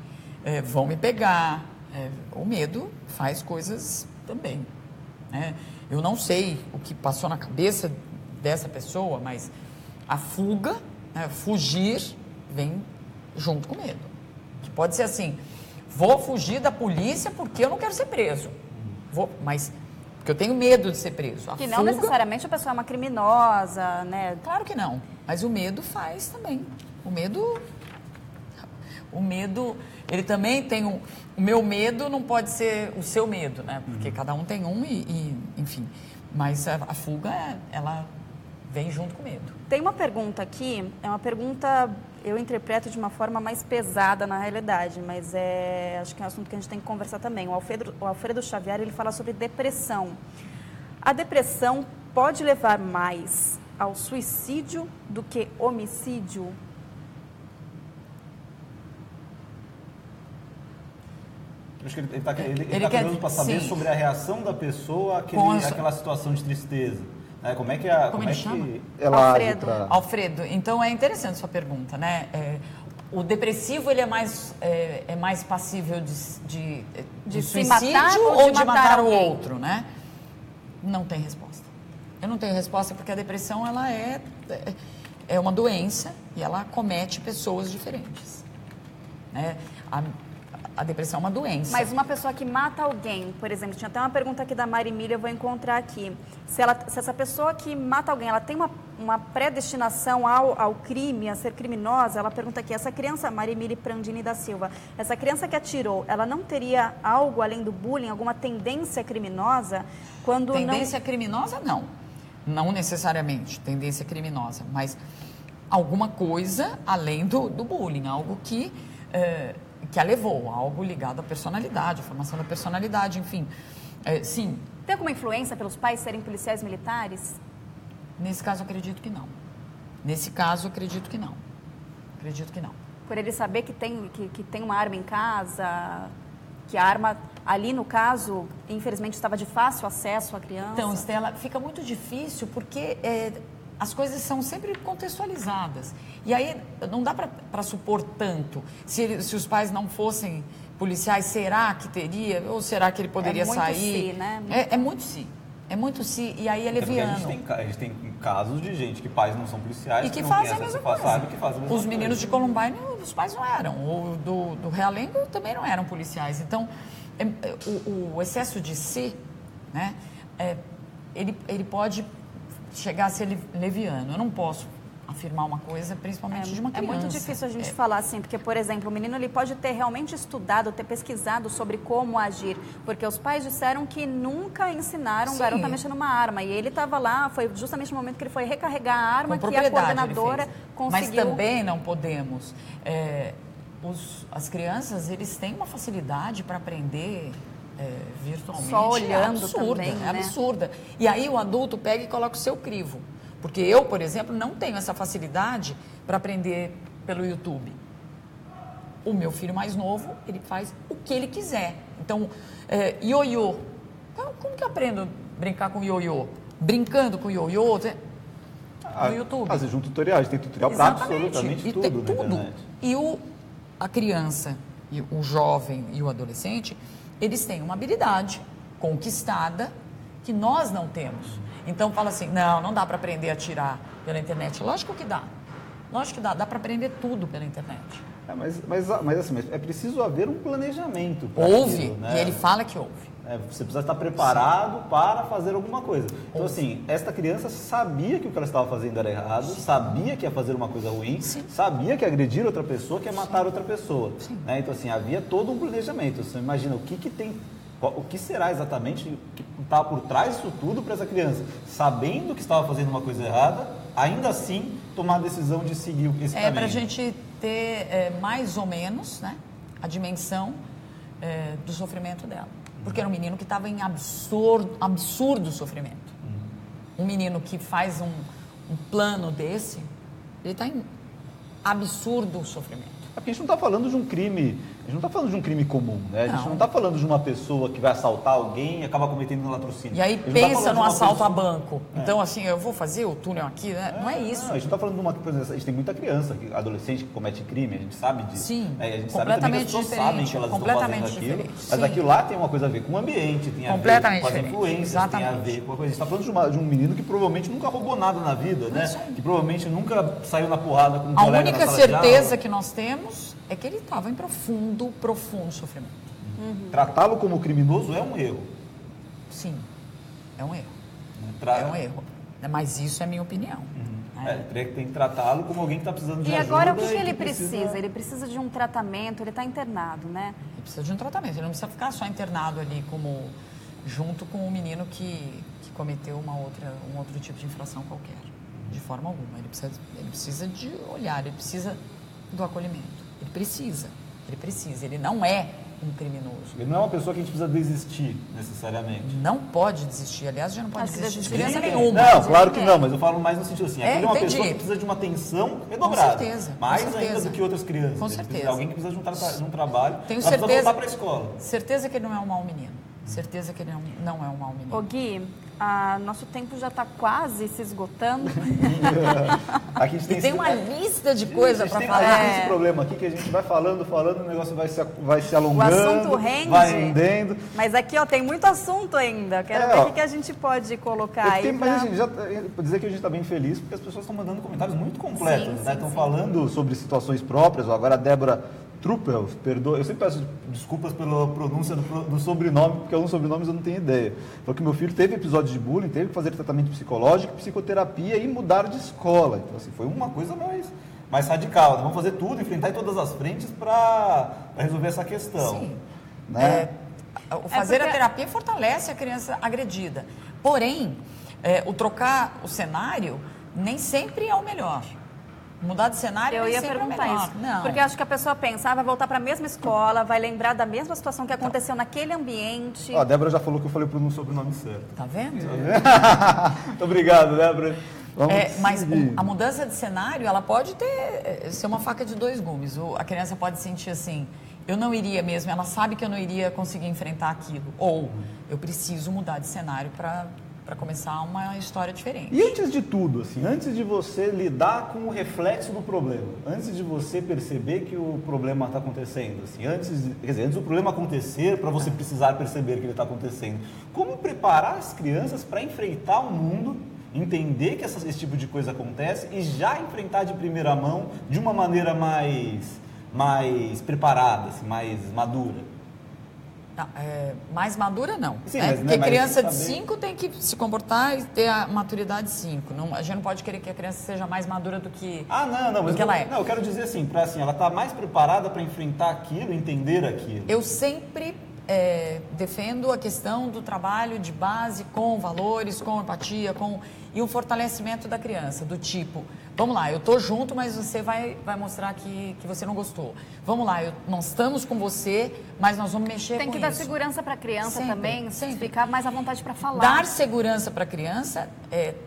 vão me pegar. O medo faz coisas também, né? Eu não sei o que passou na cabeça dessa pessoa, mas a fuga, né, fugir, vem junto com medo. Que pode ser assim, vou fugir da polícia porque eu não quero ser preso. Mas porque eu tenho medo de ser preso. Que não necessariamente a pessoa é uma criminosa, né? Claro que não. Mas o medo faz também. O medo, ele também tem o meu medo não pode ser o seu medo, né? Porque cada um tem um enfim. Mas a fuga, ela vem junto com o medo. Tem uma pergunta aqui, é uma pergunta, eu interpreto de uma forma mais pesada na realidade, mas acho que é um assunto que a gente tem que conversar também. O Alfredo Xavier, ele fala sobre depressão. A depressão pode levar mais ao suicídio do que homicídio? Acho que ele está curioso para saber sobre a reação da pessoa àquela situação de tristeza. Como é que ela age pra... Alfredo, então é interessante sua pergunta, né? O depressivo, ele é mais passível de suicídio ou de matar o outro, né? Não tem resposta. Eu não tenho resposta porque a depressão, ela é uma doença e ela acomete pessoas diferentes, né? A depressão é uma doença. Mas uma pessoa que mata alguém, por exemplo, tinha até uma pergunta aqui da Marimília, eu vou encontrar aqui. Se essa pessoa que mata alguém, ela tem uma predestinação ao crime, a ser criminosa, ela pergunta aqui, essa criança, Marimília Prandini da Silva, essa criança que atirou, ela não teria algo além do bullying, alguma tendência criminosa? Tendência criminosa, não. Não necessariamente tendência criminosa, mas alguma coisa além do bullying, algo que a levou, algo ligado à personalidade, à formação da personalidade, enfim. Sim. Tem alguma influência pelos pais serem policiais militares? Nesse caso, acredito que não. Nesse caso, acredito que não. Acredito que não. Por ele saber que tem uma arma em casa, que a arma, ali no caso, infelizmente estava de fácil acesso à criança? Então, Estela, fica muito difícil porque as coisas são sempre contextualizadas. E aí não dá para supor tanto. Se os pais não fossem policiais, será que teria? Ou será que ele poderia sair? Si, né? É muito si. É muito si. E aí é leviano. A gente tem casos de gente que pais não são policiais e que fazem a mesma coisa. Os meninos de Columbine, os pais não eram. O do Realengo também não eram policiais. Então, o excesso de si, né, ele pode chegar a ser leviano. Eu não posso afirmar uma coisa, principalmente de uma criança. É muito difícil a gente falar assim, porque, por exemplo, o menino ele pode ter realmente estudado, ter pesquisado sobre como agir, porque os pais disseram que nunca ensinaram o garoto a mexer numa arma, e ele estava lá, foi justamente no momento que ele foi recarregar a arma que a coordenadora conseguiu. Mas também não podemos... as crianças, eles têm uma facilidade para aprender virtualmente. Só olhando absurda, também, né? absurda. E aí o adulto pega e coloca o seu crivo. Porque eu, por exemplo, não tenho essa facilidade para aprender pelo YouTube. O meu filho mais novo, ele faz o que ele quiser. Então, ioiô. Como que eu aprendo a brincar com ioiô? Brincando com ioiô no YouTube. Às vezes um tutorial, tem tutorial para absolutamente tudo na internet. E a criança, e o jovem e o adolescente, eles têm uma habilidade conquistada que nós não temos. Então fala assim, não dá para aprender a atirar pela internet. Lógico que dá. Lógico que dá para aprender tudo pela internet. Mas assim, é preciso haver um planejamento. Houve, aquilo, né? E ele fala que houve. Você precisa estar preparado para fazer alguma coisa. Então, assim, esta criança sabia que o que ela estava fazendo era errado, sabia que ia fazer uma coisa ruim, sabia que ia agredir outra pessoa, que ia matar outra pessoa. Né? Então, assim, havia todo um planejamento. Você imagina o que será exatamente que está por trás disso tudo para essa criança, sabendo que estava fazendo uma coisa errada, ainda assim tomar a decisão de seguir esse caminho. Para a gente ter mais ou menos, né, a dimensão do sofrimento dela. Porque era um menino que estava em absurdo sofrimento. Um menino que faz um plano desse, ele está em absurdo sofrimento. É porque a gente não está falando de um crime, a gente não está falando de um crime comum, né? A gente não está falando de uma pessoa que vai assaltar alguém e acaba cometendo um latrocínio. E aí pensa no assalto a banco. Então, assim, eu vou fazer o túnel aqui, né? Não é isso. Não, a gente não está falando de uma... Por exemplo, a gente tem muita criança, adolescente que comete crime, a gente sabe disso. Sim, a gente sabe também que as pessoas sabem que elas estão fazendo aquilo. Mas aquilo lá tem uma coisa a ver com o ambiente, tem a ver com as influências, tem a ver com a coisa. A gente está falando de um menino que provavelmente nunca roubou nada na vida, né? Que provavelmente nunca saiu na porrada com um colega na sala de aula. A única certeza que nós temos é que ele estava em profundo sofrimento. Tratá-lo como criminoso é um erro. Sim, é um erro. É um erro. Mas isso é a minha opinião. Tem que tratá-lo como alguém que está precisando de ajuda. E agora o que ele precisa? Ele precisa de um tratamento, ele está internado, né? Ele precisa de um tratamento, ele não precisa ficar só internado ali junto com o menino que cometeu um outro tipo de infração qualquer, de forma alguma. Ele precisa de olhar, ele precisa do acolhimento. Ele precisa, ele não é um criminoso. Ele não é uma pessoa que a gente precisa desistir, necessariamente. Não pode desistir, aliás, já não pode desistir de criança nenhuma. Não, claro que não, mas eu falo mais no sentido assim, aquele é uma pessoa que precisa de uma atenção redobrada. Com certeza. Mais ainda do que outras crianças. Com certeza. Alguém que precisa de um trabalho, tenho precisa certeza, voltar para a escola. Certeza que ele não é um mau menino. Certeza que ele não é um mau menino. Ô Gui, nosso tempo já está quase se esgotando. Aqui a gente tem uma lista de coisas para falar. Tem esse problema aqui que a gente vai falando, o negócio vai se alongando. O assunto rende. Vai rendendo. Mas aqui, tem muito assunto ainda. Quero ver o que a gente pode colocar aí. Mas assim, dizer que a gente está bem feliz porque as pessoas estão mandando comentários muito completos. Estão falando sobre situações próprias. Agora a Débora Truppel, perdoa, eu sempre peço desculpas pela pronúncia do sobrenome, porque alguns sobrenomes eu não tenho ideia. Falou que meu filho teve episódios de bullying, teve que fazer tratamento psicológico, psicoterapia e mudar de escola. Então, assim, foi uma coisa mais radical. Vamos fazer tudo, enfrentar em todas as frentes para resolver essa questão. Sim. Né? Fazer a terapia fortalece a criança agredida. Porém, o trocar o cenário nem sempre é o melhor. Mudar de cenário eu ia perguntar isso. Não. Porque acho que a pessoa pensa, vai voltar para a mesma escola, vai lembrar da mesma situação que aconteceu naquele ambiente. A Débora já falou que eu falei o sobrenome certo. Tá vendo? Muito obrigado, Débora. Mas a mudança de cenário, ela pode ser uma faca de dois gumes. A criança pode sentir assim, eu não iria mesmo, ela sabe que eu não iria conseguir enfrentar aquilo. Ou eu preciso mudar de cenário para começar uma história diferente. E antes de tudo, assim, antes de você lidar com o reflexo do problema, antes de você perceber que o problema está acontecendo, assim, antes do problema acontecer, para você precisar perceber que ele está acontecendo, como preparar as crianças para enfrentar o mundo, entender que esse tipo de coisa acontece e já enfrentar de primeira mão de uma maneira mais preparada, assim, mais madura? Mais madura, não. Sim, né? mas, Porque mas criança de saber... 5 tem que se comportar e ter a maturidade 5. A gente não pode querer que a criança seja mais madura do que, mas ela é. Não, eu quero dizer assim, ela está mais preparada para enfrentar aquilo, entender aquilo. Eu sempre defendo a questão do trabalho de base com valores, com empatia, e um fortalecimento da criança, do tipo, vamos lá, eu estou junto, mas você vai mostrar que você não gostou. Vamos lá, nós estamos com você, mas nós vamos mexer com isso. Tem que dar segurança para a criança sempre, também, sempre. Ficar mais à vontade para falar. Dar segurança para a criança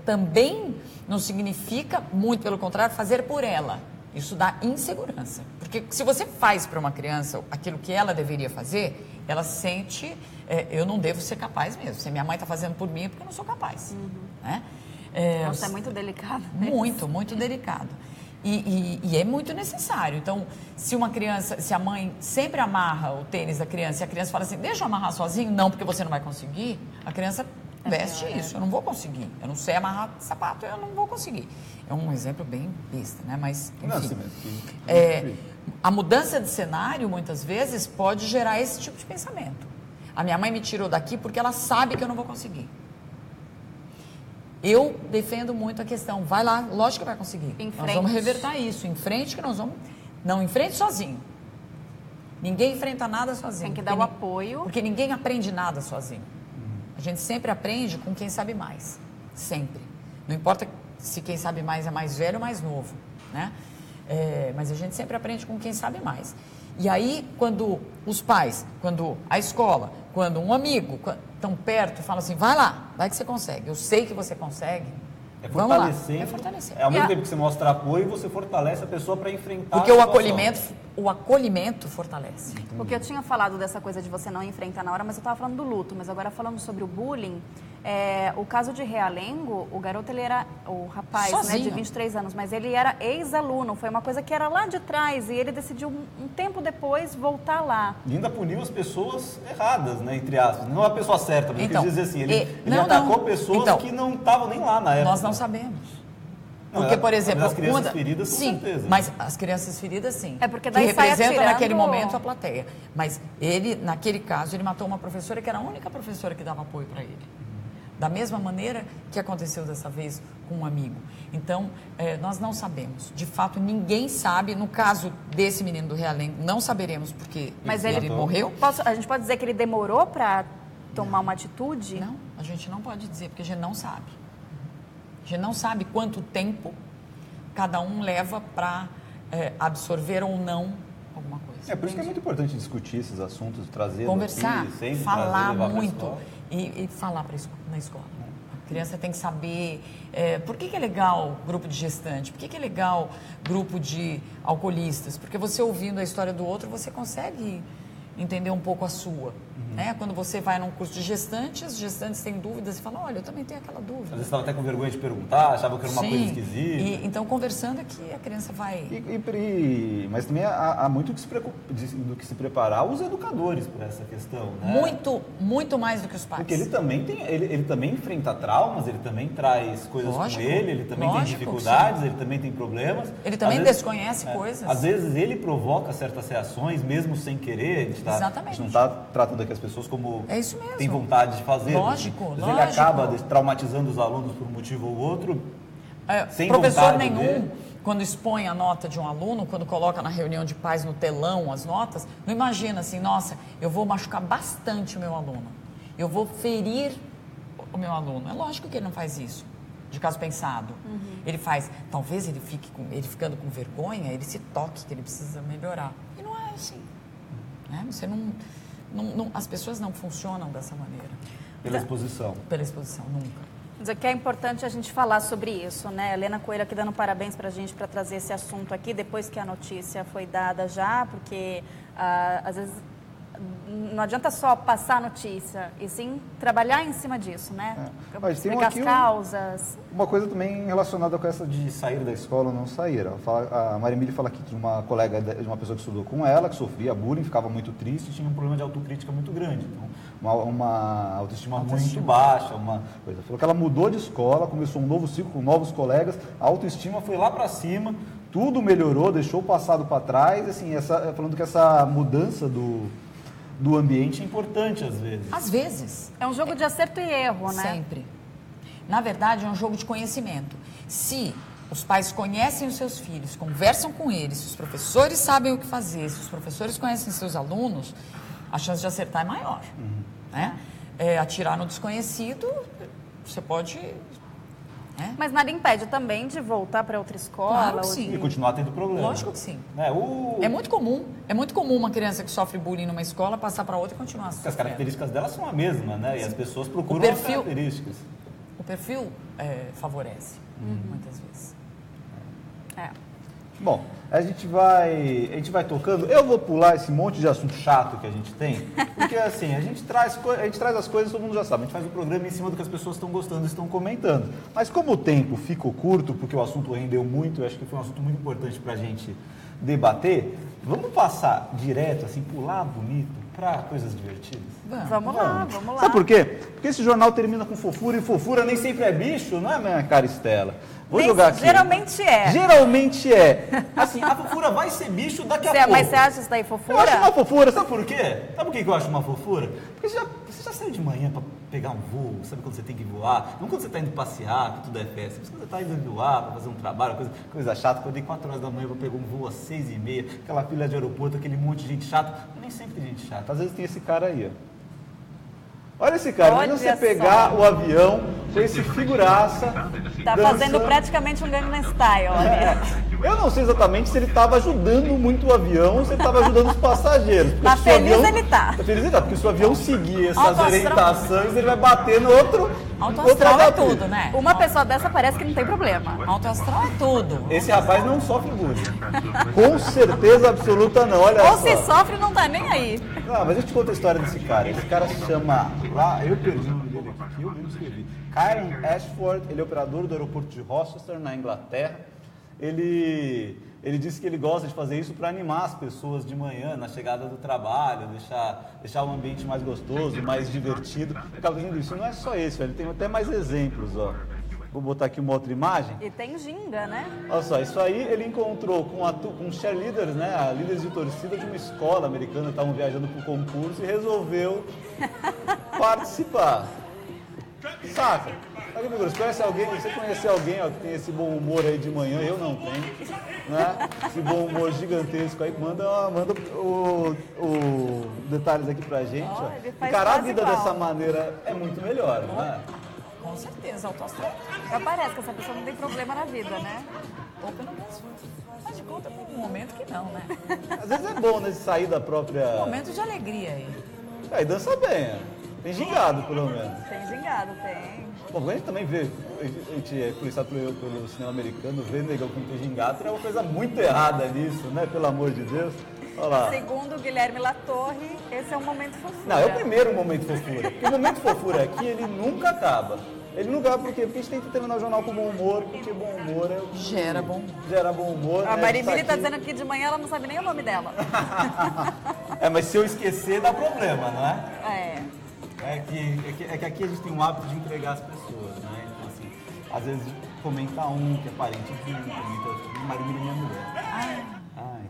também não significa, muito pelo contrário, fazer por ela. Isso dá insegurança. Porque se você faz para uma criança aquilo que ela deveria fazer, ela sente, eu não devo ser capaz mesmo. Se minha mãe está fazendo por mim, é porque eu não sou capaz. Né? Nossa, é muito delicado. Né? Muito, muito delicado. E é muito necessário. Então, se a mãe sempre amarra o tênis da criança e a criança fala assim, deixa eu amarrar sozinho, não, porque você não vai conseguir, a criança veste isso, eu não vou conseguir. Eu não sei amarrar sapato, eu não vou conseguir. É um exemplo bem besta, né? Mas, enfim. A mudança de cenário, muitas vezes, pode gerar esse tipo de pensamento. A minha mãe me tirou daqui porque ela sabe que eu não vou conseguir. Eu defendo muito a questão, vai lá, lógico que vai conseguir. Nós vamos reverter isso, em frente que nós vamos... Não, em frente sozinho. Ninguém enfrenta nada sozinho. Tem que dar o apoio. Porque ninguém aprende nada sozinho. A gente sempre aprende com quem sabe mais. Sempre. Não importa se quem sabe mais é mais velho ou mais novo, né? Mas a gente sempre aprende com quem sabe mais. E aí, quando os pais, quando a escola, quando um amigo estão perto e falam assim, vai lá, vai que você consegue, eu sei que você consegue, vamos lá. É fortalecer. Ao mesmo tempo que você mostra apoio, você fortalece a pessoa para enfrentar porque o acolhimento fortalece. Porque eu tinha falado dessa coisa de você não enfrentar na hora, mas eu estava falando do luto. Mas agora falando sobre o bullying, o caso de Realengo, o garoto, ele era, o rapaz, né, de 23 anos, mas ele era ex-aluno, foi uma coisa que era lá de trás, e ele decidiu um tempo depois voltar lá. E ainda puniu as pessoas erradas, né, entre aspas, não a pessoa certa, porque quis dizer assim, ele atacou pessoas que não estavam nem lá na época. Nós não sabemos. Porque, por exemplo, as crianças feridas, com certeza. Mas as crianças feridas, sim. É porque daí que representam sai naquele momento a plateia. Mas ele, naquele caso, ele matou uma professora que era a única professora que dava apoio para ele. Da mesma maneira que aconteceu dessa vez com um amigo. Então, nós não sabemos. De fato, ninguém sabe. No caso desse menino do Realengo, não saberemos porque ele morreu. A gente pode dizer que ele demorou para tomar uma atitude? Não, a gente não pode dizer, porque a gente não sabe. A gente não sabe quanto tempo cada um leva para absorver ou não alguma coisa. Por isso que é muito importante discutir esses assuntos, trazer conversar, aqui, sempre falar trazer, muito e falar na escola. A criança tem que saber por que é legal grupo de gestante, por que é legal grupo de alcoolistas, porque você ouvindo a história do outro, você consegue entender um pouco a sua. Né? Quando você vai num curso de gestantes, os gestantes têm dúvidas e falam, olha, eu também tenho aquela dúvida. Às vezes estava até com vergonha de perguntar, achava que era uma coisa esquisita. Então, conversando aqui, a criança vai... Mas também há muito do que se preparar os educadores por essa questão, né? Muito mais do que os pais. Porque ele também enfrenta traumas, ele também traz coisas com ele também tem dificuldades, ele também tem problemas. Ele também desconhece coisas. Às vezes ele provoca certas reações, mesmo sem querer. A gente não está tratando aqui as pessoas como tem vontade de fazer. Lógico. Ele acaba traumatizando os alunos por um motivo ou outro, sem professor vontade nenhum, quando expõe a nota de um aluno, quando coloca na reunião de pais no telão as notas, não imagina assim, nossa, eu vou machucar bastante o meu aluno, eu vou ferir o meu aluno. É lógico que ele não faz isso, de caso pensado. Ele faz, talvez ele ficando com vergonha, ele se toque que ele precisa melhorar. E não é assim. Né? Você as pessoas não funcionam dessa maneira. Pela exposição. Pela exposição, nunca. Mas é que é importante a gente falar sobre isso, né? Helena Coelho aqui dando parabéns para a gente para trazer esse assunto aqui, depois que a notícia foi dada já, porque às vezes não adianta só passar a notícia, e sim trabalhar em cima disso, né? Explicar as causas. Uma coisa também relacionada com essa de sair da escola ou não sair. A Maria Emília fala aqui de uma colega, de uma pessoa que estudou com ela, que sofria bullying, ficava muito triste e tinha um problema de autocrítica muito grande. Então, uma autoestima muito baixa, uma coisa. Falou que ela mudou de escola, começou um novo ciclo com novos colegas, a autoestima foi lá para cima, tudo melhorou, deixou o passado para trás, assim, falando que essa mudança do ambiente é importante às vezes. Às vezes. É um jogo de acerto e erro, né? Sempre. Na verdade, é um jogo de conhecimento. Se os pais conhecem os seus filhos, conversam com eles, se os professores sabem o que fazer, se os professores conhecem seus alunos, a chance de acertar é maior. Né? Atirar no desconhecido, você pode... Mas nada impede também de voltar para outra escola. Claro que sim. E continuar tendo problema. Lógico que sim. Né? É muito comum uma criança que sofre bullying numa escola passar para outra e continuar sofrendo. As características delas são a mesma, né? E as pessoas procuram as características. O perfil favorece, muitas vezes. Bom, a gente vai tocando. Eu vou pular esse monte de assunto chato que a gente tem, porque assim, a gente traz as coisas, todo mundo já sabe. A gente faz o programa em cima do que as pessoas estão gostando, estão comentando. Mas como o tempo ficou curto, porque o assunto rendeu muito, eu acho que foi um assunto muito importante para a gente debater, vamos passar direto, assim, pular bonito para coisas divertidas? Vamos lá. Sabe por quê? Porque esse jornal termina com fofura, e fofura nem sempre é bicho, não é, minha cara Estela? Vou jogar aqui. Geralmente é. Geralmente é. Assim, a fofura vai ser bicho daqui a pouco. Mas você acha isso daí fofura? Eu acho uma fofura, sabe por quê? Sabe por que eu acho uma fofura? Porque você já saiu de manhã para pegar um voo, sabe quando você tem que voar? Não quando você está indo passear, que tudo é festa, mas quando você está indo voar para fazer um trabalho, coisa chata. Acordei 4 horas da manhã para pegar um voo às 6h30, aquela fila de aeroporto, aquele monte de gente chata. Nem sempre tem gente chata, às vezes tem esse cara aí, ó. Olha esse cara, imagina você pegar o avião com esse figuraça. Tá fazendo praticamente um Gangnam Style, olha. Eu não sei exatamente se ele estava ajudando muito o avião ou se ele estava ajudando os passageiros. Mas feliz ele tá. Feliz ele tá, porque se o avião seguir essas orientações, ele vai bater no outro. Alto astral é tudo, né? Uma pessoa dessa parece que não tem problema. Alto astral é tudo. Esse rapaz não sofre bullying. Com certeza absoluta não, olha Ou só. se sofre, não tá nem aí. Não, mas eu te conto a história desse cara. Esse cara se chama, eu perdi o nome dele aqui, eu mesmo escrevi. Karen Ashford, ele é operador do aeroporto de Rochester, na Inglaterra. Ele disse que ele gosta de fazer isso para animar as pessoas de manhã, na chegada do trabalho, deixar o ambiente mais gostoso, mais divertido. Eu acabo dizendo isso, não é só esse, ele tem até mais exemplos, ó. Vou botar aqui uma outra imagem. E tem ginga, né? Olha só, isso aí ele encontrou com cheerleaders, né? Líderes de torcida de uma escola americana, estavam viajando para o concurso e resolveu participar. Saca? Você conhece alguém ó, que tem esse bom humor aí de manhã? Eu não tenho, né? Esse bom humor gigantesco aí, manda o detalhes aqui pra gente. Ó. Encarar a vida dessa maneira é muito melhor, não é? Com certeza, autoastral. Parece que essa pessoa não tem problema na vida, né? Ou pelo menos faz de conta por um momento que não, né? Às vezes é bom, né, de sair da própria... Um momento de alegria aí. Aí dança bem, ó. Tem gingado, pelo menos. Tem gingado, tem. Bom, a gente também vê, a gente é influenciado pelo cinema americano, vê negão que não tem gingado, é uma coisa muito errada nisso, né? Pelo amor de Deus. Olha lá. Segundo o Guilherme Latorre, esse é um momento fofura. Não, é o primeiro momento fofura. Porque o momento fofura aqui, ele nunca acaba. Ele nunca acaba por quê? Porque a gente tem que terminar o jornal com bom humor, porque bom humor é o que gera bom humor. Gera bom humor. A né? Maribili tá dizendo que de manhã ela não sabe nem o nome dela. Mas se eu esquecer, dá problema, não é? É. É que aqui a gente tem um hábito de entregar as pessoas, né? Então, assim, às vezes comenta um que é parente de um, comenta outro, Maribili é minha mulher.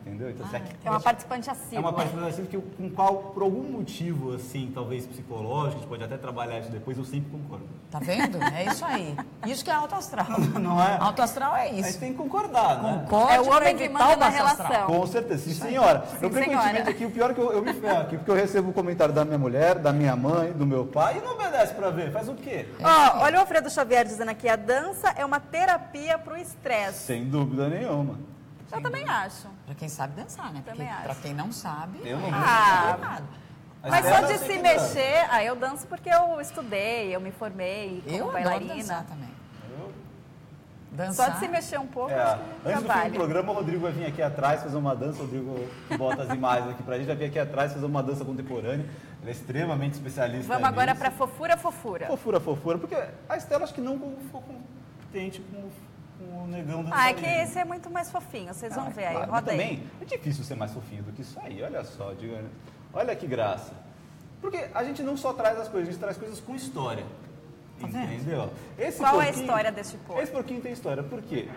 Entendeu? Então, É uma participante assídua. É uma participante assídua com qual, por algum motivo, assim, talvez psicológico, a gente pode até trabalhar isso depois, eu sempre concordo. Tá vendo? É isso aí. Isso que é alto astral. Não é? Alto astral é isso. Mas tem que concordar, né? Concorde é o homem que manda na relação. Com certeza, sim, senhora. Eu frequentemente aqui, o pior é que eu me ferro aqui, porque eu recebo o comentário da minha mulher, da minha mãe, do meu pai, e não obedece pra ver. Faz o quê? Olha o Alfredo Xavier dizendo aqui, a dança é uma terapia pro estresse. Sem dúvida nenhuma. Eu também acho. Pra quem sabe dançar, né? Porque Também acho. pra quem não sabe, eu não mas só de se mexer, eu danço porque eu estudei, eu me formei como bailarina. Eu dançar também. Dançar. Só de se mexer um pouco, acho que antes do fim do programa, o Rodrigo vai vir aqui atrás fazer uma dança. O Rodrigo bota as imagens aqui pra gente, vai vir aqui atrás fazer uma dança contemporânea. Ele é extremamente especialista. Vamos agora pra fofura. Fofura, porque a Estela acho que não ficou contente com o negão dançarino. É que esse é muito mais fofinho, vocês vão ver aí, claro, roda aí. Também é difícil ser mais fofinho do que isso aí, olha só, olha que graça. Porque a gente não só traz as coisas, a gente traz coisas com história. Entendeu? Qual é a história desse porco? Esse porquinho tem história, porque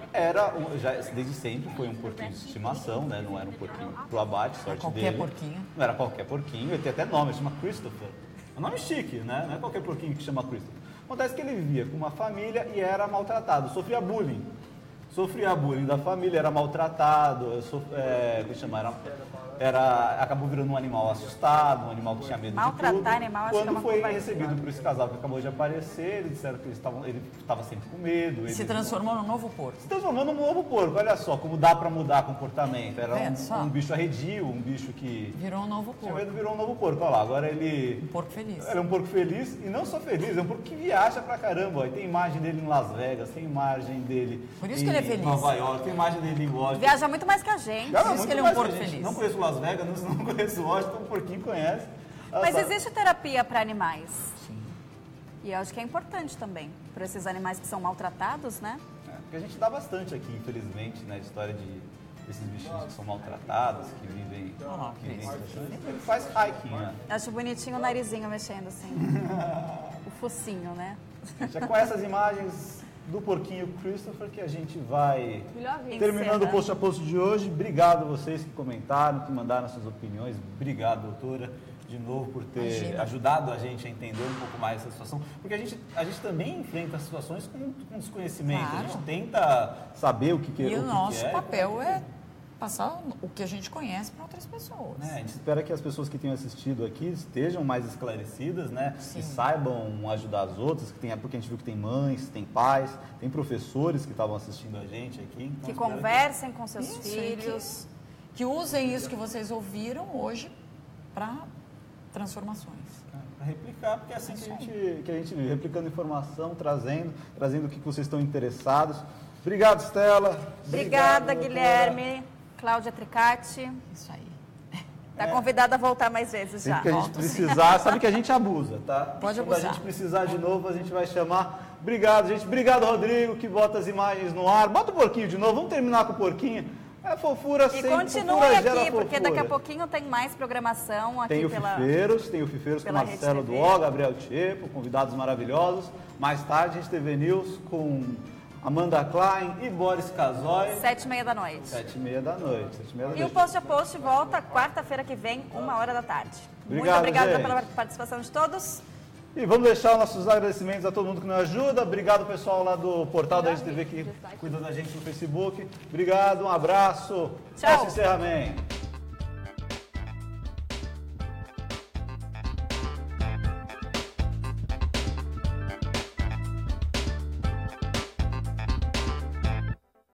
já desde sempre foi um porquinho de estimação, né? Não era um porquinho pro abate, sorte qualquer dele. Porquinho. Não era qualquer porquinho, ele tem até nome, ele chama Christopher. É um nome chique, né? Não é qualquer porquinho que chama Christopher. Acontece que ele vivia com uma família e era maltratado, sofria bullying. Sofria bullying da família, era maltratado, acabou virando um animal assustado, um animal que tinha medo Maltratar de tudo. animal, acho que é Quando uma foi conversa. recebido por esse casal que acabou de aparecer, eles disseram que ele estava sempre com medo. Se transformou num novo porco. Se transformou num novo porco, olha só como dá para mudar comportamento. Era um bicho arredio, um bicho que virou um novo tinha porco. medo, virou um novo porco. Olha lá, agora ele... Um porco feliz. Ele é um porco feliz, e não só feliz, é um porco que viaja pra caramba. Ó. Tem imagem dele em Las Vegas, tem imagem dele Por isso que ele é feliz. em Nova York, tem imagem dele em Washington. Viaja muito mais que a gente. Viaja Por isso muito que ele é um mais porco que a gente. feliz. Não conheço Las Vegas, não conheço Washington, o porquinho conhece. Mas existe terapia para animais. Sim. E eu acho que é importante também, para esses animais que são maltratados, né? Porque a gente dá bastante aqui, infelizmente, né? História desses bichinhos que são maltratados, que vivem... Ele faz hiking, né? Acho bonitinho o narizinho mexendo assim. O focinho, né? É com essas imagens do porquinho Christopher que a gente vai terminando o post a post de hoje. Obrigado a vocês que comentaram, que mandaram suas opiniões. Obrigado, doutora, de novo por ter ajudado a gente a entender um pouco mais essa situação. Porque a gente também enfrenta situações com desconhecimento. Claro. A gente tenta saber o que é. E o nosso papel é passar o que a gente conhece para outras pessoas. A gente espera que as pessoas que tenham assistido aqui estejam mais esclarecidas, né? Sim. E saibam ajudar as outras, porque a gente viu que tem mães, tem pais, tem professores que estavam assistindo a gente aqui. Então que conversem com seus filhos. Que usem isso que vocês ouviram hoje para transformações. Para replicar, porque é assim que a gente vive, replicando informação, trazendo o que vocês estão interessados. Obrigado, Stella. Obrigada, Guilherme. Cláudia Tricati. Isso aí. Está convidada a voltar mais vezes já. Sempre que a gente precisar, sabe que a gente abusa, tá? Pode Quando abusar. a gente precisar de novo, a gente vai chamar. Obrigado, gente. Obrigado, Rodrigo, que bota as imagens no ar. Bota o porquinho de novo. Vamos terminar com o porquinho. É fofura E sempre. continue aqui, porque daqui a pouquinho tem mais programação aqui tem o Fifeiros com Marcelo Duó, Gabriel Tchepo, convidados maravilhosos. Mais tarde, a gente TV News com Amanda Klein e Boris Casoy. 7h30 da noite. 7h30 da noite. E o Post a Post volta quarta-feira que vem, 1h Muito obrigada pela participação de todos. E vamos deixar nossos agradecimentos a todo mundo que nos ajuda. Obrigado, pessoal lá do portal da RedeTV que cuida da gente no Facebook. Obrigado, um abraço. Tchau. Encerramento.